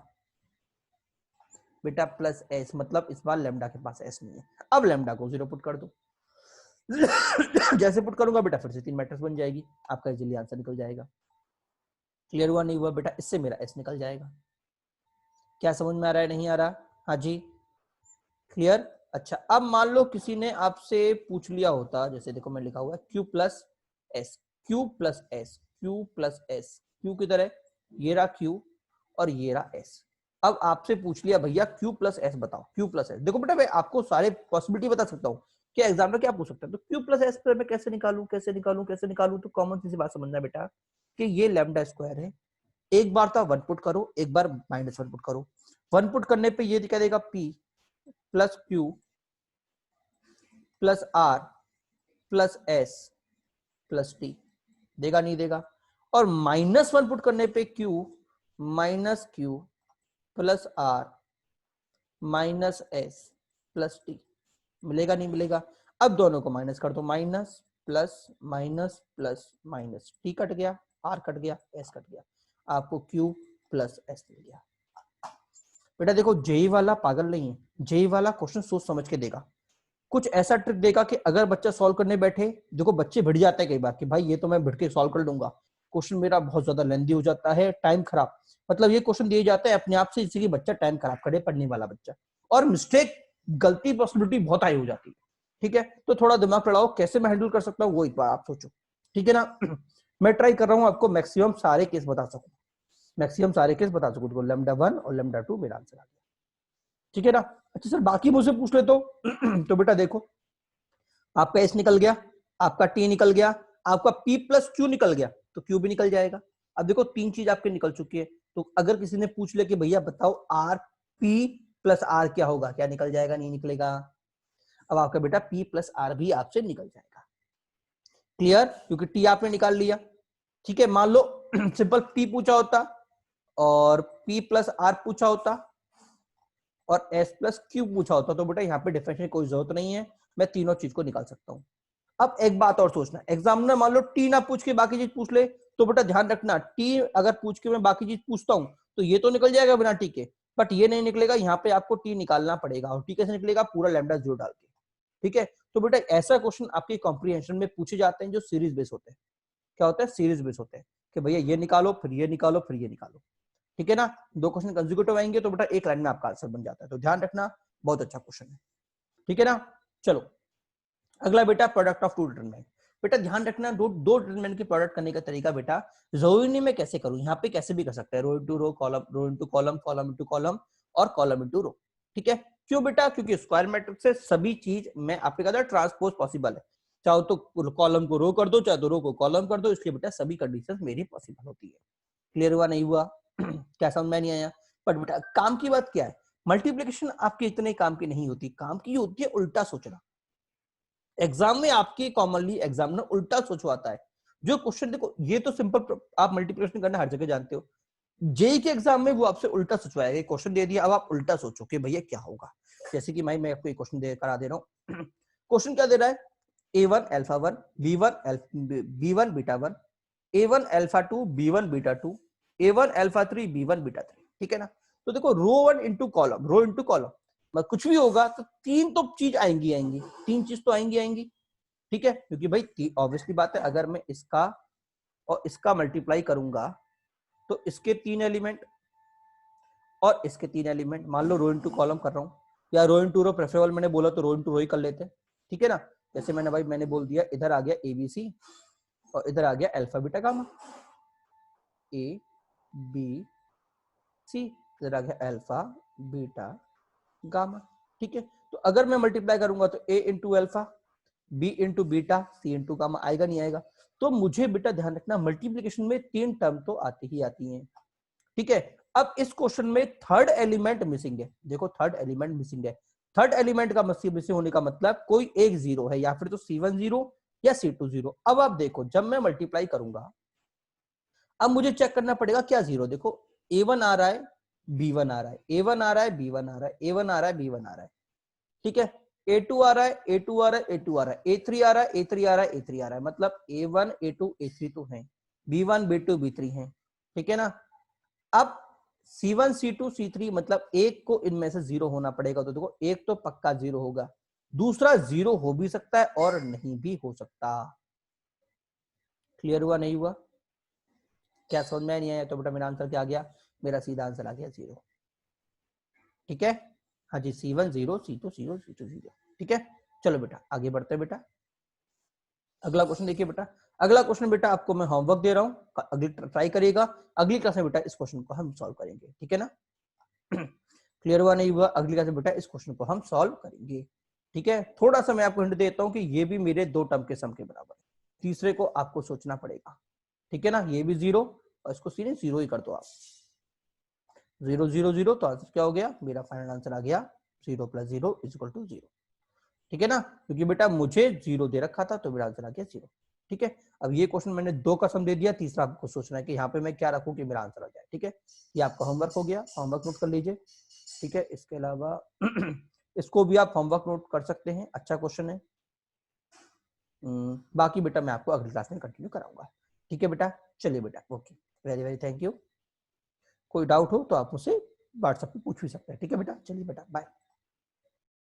बेटा प्लस s, मतलब इस बार लैम्डा के पास s नहीं है। अब लैम्डा को 0 पुट कर दो जैसे पुट करूंगा बेटा फिर से 3 मैट्रिक्स बन जाएगी, आपका इजीली आंसर निकल जाएगा। क्लियर हुआ नहीं हुआ बेटा, इससे मेरा s निकल जाएगा। क्या समझ में आ रहा है, नहीं आ रहा, हाँ जी क्लियर। अच्छा अब मान लो किसी ने आपसे पूछ लिया होता, जैसे देखो मैं लिखा हुआ है q plus S, q plus S, q plus S, q किधर है, ये रहा q और ये रहा s। अब आपसे पूछ लिया भैया q प्लस एस बताओ, q प्लस एस, देखो बेटा मैं आपको सारे पॉसिबिलिटी बता सकता हूँ कि एग्जाम में क्या पूछ सकता है, तो q प्लस एस पर मैं कैसे निकालूं कैसे निकालूं कैसे निकालूं, तो कॉमन सी बात समझना बेटा कि ये लैम्डा स्क्वायर है, एक बार तो 1 पुट करो, एक बार -1 पुट करो, 1 पुट करने पे ये क्या देगा p plus q plus r plus s plus t, देगा नहीं देगा, और -1 पुट करने पे q minus q plus r minus s plus t, मिलेगा नहीं मिलेगा। अब दोनों को माइनस कर दो, minus plus minus plus minus, t cut गया, आर कट गया, एस कट गया, आपको q प्लस एस मिल गया। बेटा देखो जेई वाला पागल नहीं है, जेई वाला क्वेश्चन सोच समझ के देगा, कुछ ऐसा ट्रिक देगा कि अगर बच्चा सॉल्व करने बैठे, देखो बच्चे भिड़ जाते हैं कई बार कि भाई ये तो मैं भिड़ के सॉल्व कर लूंगा, क्वेश्चन मेरा बहुत ज्यादा लेंदी हो जाता है, टाइम खराब, मतलब ये क्वेश्चन दिए जाते हैं अपने आप से, इसीलिए बच्चा टाइम खराब करे, पढ़ने वाला बच्चा, और मिस्टेक गलती पॉसिबिलिटी बहुत हाई हो जाती है। ठीक है, तो थोड़ा दिमाग लड़ाओ, कैसे मैं हैंडल कर सकता हूँ वो एक बार आप सोचो, ठीक है ना। मैं ट्राई कर रहा हूँ आपको मैक्सिमम सारे केस बता सकूं, मैक्सिमम सारे केस बता सकूं, तो लैम्डा 1 और लैम्डा 2 मेरा आंसर आ गया, ठीक है ना। अच्छा सर बाकी मुझसे पूछ ले तो बेटा देखो आपका एस निकल गया, आपका टी निकल गया, आपका पी प्लस क्यू निकल गया, तो क्यू भी निकल जाएगा। अब देखो 3 चीज आपके निकल चुकी है, तो अगर किसी ने पूछ लिया कि भैया बताओ आर पी प्लस आर क्या होगा, क्या निकल जाएगा, नहीं निकलेगा। अब आपका बेटा पी प्लस आर भी आपसे निकल जाएगा, क्लियर, क्योंकि टी आपने निकाल लिया। ठीक है, मान लो सिंपल पी पूछा होता और पी प्लस आर पूछा होता और एस प्लस क्यू पूछा होता, तो बेटा यहाँ पे डिफरेंशिएशन की कोई जरूरत नहीं है, मैं तीनों चीज को निकाल सकता हूँ। अब एक बात और सोचना, एग्जामिनर मान लो टी ना पूछ के बाकी चीज पूछ ले, तो बेटा ध्यान रखना टी अगर पूछ के मैं बाकी चीज पूछता हूँ तो ये तो निकल जाएगा बिना टी के, बट ये नहीं निकलेगा, यहाँ पे आपको टी निकालना पड़ेगा, और टी कैसे निकलेगा, पूरा लैम्डा जीरो डाल के। ठीक है, तो बेटा ऐसा क्वेश्चन आपके कॉम्प्रिहेंशन में पूछे जाते हैं जो सीरीज बेस होते हैं। क्या होता है, सीरीज बेस होते हैं, कि भैया ये निकालो फिर ये निकालो फिर ये निकालो, ठीक है ना। 2 क्वेश्चन कंसेक्यूटिव आएंगे तो बेटा एक लाइन में आपका आंसर बन जाता है, तो ध्यान रखना, बहुत अच्छा क्वेश्चन है, ठीक है ना। चलो अगला बेटा प्रोडक्ट ऑफ टू डिटरमिनेंट, बेटा ध्यान रखना दो डिटरमिनेंट की प्रोडक्ट करने का तरीका बेटा जरूरी नहीं मैं कैसे करूं, यहाँ पे कैसे भी कर सकते हैं, row into row, column, row into column, column into column और कॉलम इनटू रो, ठीक है। क्यों बेटा, क्योंकि स्क्वायर मैट्रिक्स से सभी चीज मैं आपके कहता ट्रांसपोज पॉसिबल है, चाहे तो कॉलम को रो कर दो चाहे तो रो को कॉलम कर दो, इसलिए बेटा सभी कंडीशंस मेरी पॉसिबल होती है। क्लियर हुआ नहीं हुआ क्या समझ में नहीं आया। बट बेटा काम की बात क्या है, मल्टीप्लिकेशन आपके इतने काम की नहीं होती, काम की होती है उल्टा सोचना। एग्जाम में आपके कॉमनली एग्जामिनर उल्टा सोचवाता है, जो क्वेश्चन देखो ये तो सिंपल आप मल्टीप्लिकेशन करना हर जगह जानते हो, जेई के एग्जाम में वो आपसे उल्टा सोचवाएगा, क्वेश्चन दे दिया अब आप उल्टा सोचो कि भैया क्या होगा। जैसे कि मैं आपको एक क्वेश्चन दे करा दे रहा हूँ क्वेश्चन क्या दे रहा है, a1 alpha 1 b1 beta 1, a1 alpha 2 b1 beta 2, a1 alpha 3 b1 beta 3, ठीक है ना। तो देखो रो 1 into column, rho into column, कुछ भी होगा तो तीन तो चीज आएंगी आएंगी, तीन चीज तो आएंगी आएंगी, ठीक है, क्योंकि भाई ऑब्वियसली बात है अगर मैं इसका और इसका मल्टीप्लाई करूंगा तो इसके 3 एलिमेंट और इसके 3 एलिमेंट, मान लो रो इंटू कॉलम कर रहा हूँ या रो इंटू रो प्रेफरेबल मैंने बोला तो रो इंटू रो ही कर लेते हैं, ठीक है ना। जैसे मैंने भाई मैंने बोल दिया इधर आ गया एबीसी और इधर आ गया alpha beta gamma, A B C, इधर आ गया अल्फा बीटा गामा, ठीक है। तो अगर मैं मल्टीप्लाई करूंगा तो A into alpha B into beta C into gamma आएगा नहीं आएगा। तो मुझे बेटा ध्यान रखना मल्टीप्लीकेशन में 3 टर्म तो आती ही आती हैं, ठीक है। अब इस क्वेश्चन में थर्ड एलिमेंट मिसिंग है, देखो थर्ड एलिमेंट मिसिंग है। थर्ड एलिमेंट का मिसिंग होने का मतलब कोई एक जीरो है, या फिर तो C1 जीरो या C2 जीरो। अब आप देखो जब मैं मल्टीप्लाई करूंगा, अब मुझे चेक करना पड़ेगा क्या जीरो। देखो A1 आ रहा है, B1 आ रहा है, A1 आ रहा है, B1 आ रहा है, A1 आ रहा है, B1 आ रहा है, ठीक है। A2 आ रहा है, A2 आ रहा है, A2 आ रहा है, A3 आ रहा है, A3 आ रहा है, A3 आ रहा है, मतलब A1 A2 A3 तो है, B1 B2 B3 है, ठीक है ना। अब C1 C2 C3 मतलब एक को इनमें से जीरो होना पड़ेगा। तो देखो एक तो पक्का जीरो होगा, दूसरा जीरो हो भी सकता है और नहीं भी हो सकता। क्लियर हुआ नहीं हुआ? क्या समझ में नहीं आया तो बेटा मेरा आंसर क्या आ गया, मेरा सीधा आंसर आ गया जीरो, ठीक है। हाँ जी, C1 zero, C2 zero, C2 zero, ठीक है। चलो बेटा आगे बढ़ते हैं बेटा। अगला क्वेश्चन देखिए बेटा, अगला क्वेश्चन बेटा आपको मैं होमवर्क दे रहा हूँ, अगली ट्राई करिएगा, अगली क्लास में बेटा इस क्वेश्चन को हम सॉल्व करेंगे, ठीक है ना। क्लियर हुआ नहीं हुआ? अगली क्लास में बेटा इस क्वेश्चन को हम सॉल्व करेंगे, ठीक है। थोड़ा सा मैं आपको हिंट देता हूँ कि ये भी मेरे दो टर्म के सम के बराबर है, तीसरे को आपको सोचना पड़ेगा, ठीक है ना। ये भी जीरो और इसको सीधे जीरो ही कर दो आप, जीरो जीरो जीरो, तो आंसर क्या हो गया, मेरा फाइनल आंसर आ गया zero plus zero is equal to zero, ठीक है ना। क्योंकि बेटा मुझे जीरो दे रखा था तो मेरा आंसर आ गया जीरो, ठीक है। अब ये क्वेश्चन मैंने दो का सम दे दिया, तीसरा आपको सोचना है कि यहाँ पे मैं क्या रखूं कि मेरा आंसर आ जाए, ठीक है। ये आपका होमवर्क हो गया, होमवर्क नोट कर लीजिए, ठीक है। इसके अलावा इसको भी आप होमवर्क नोट कर सकते हैं, अच्छा क्वेश्चन है। बाकी बेटा मैं आपको अगली क्लास में कंटिन्यू कराऊंगा, ठीक है बेटा। चलिए बेटा, okay, very very thank you. कोई डाउट हो तो आप मुझसे व्हाट्सएप पे पूछ भी सकते हैं, ठीक है बेटा। चलिए बेटा, बाय।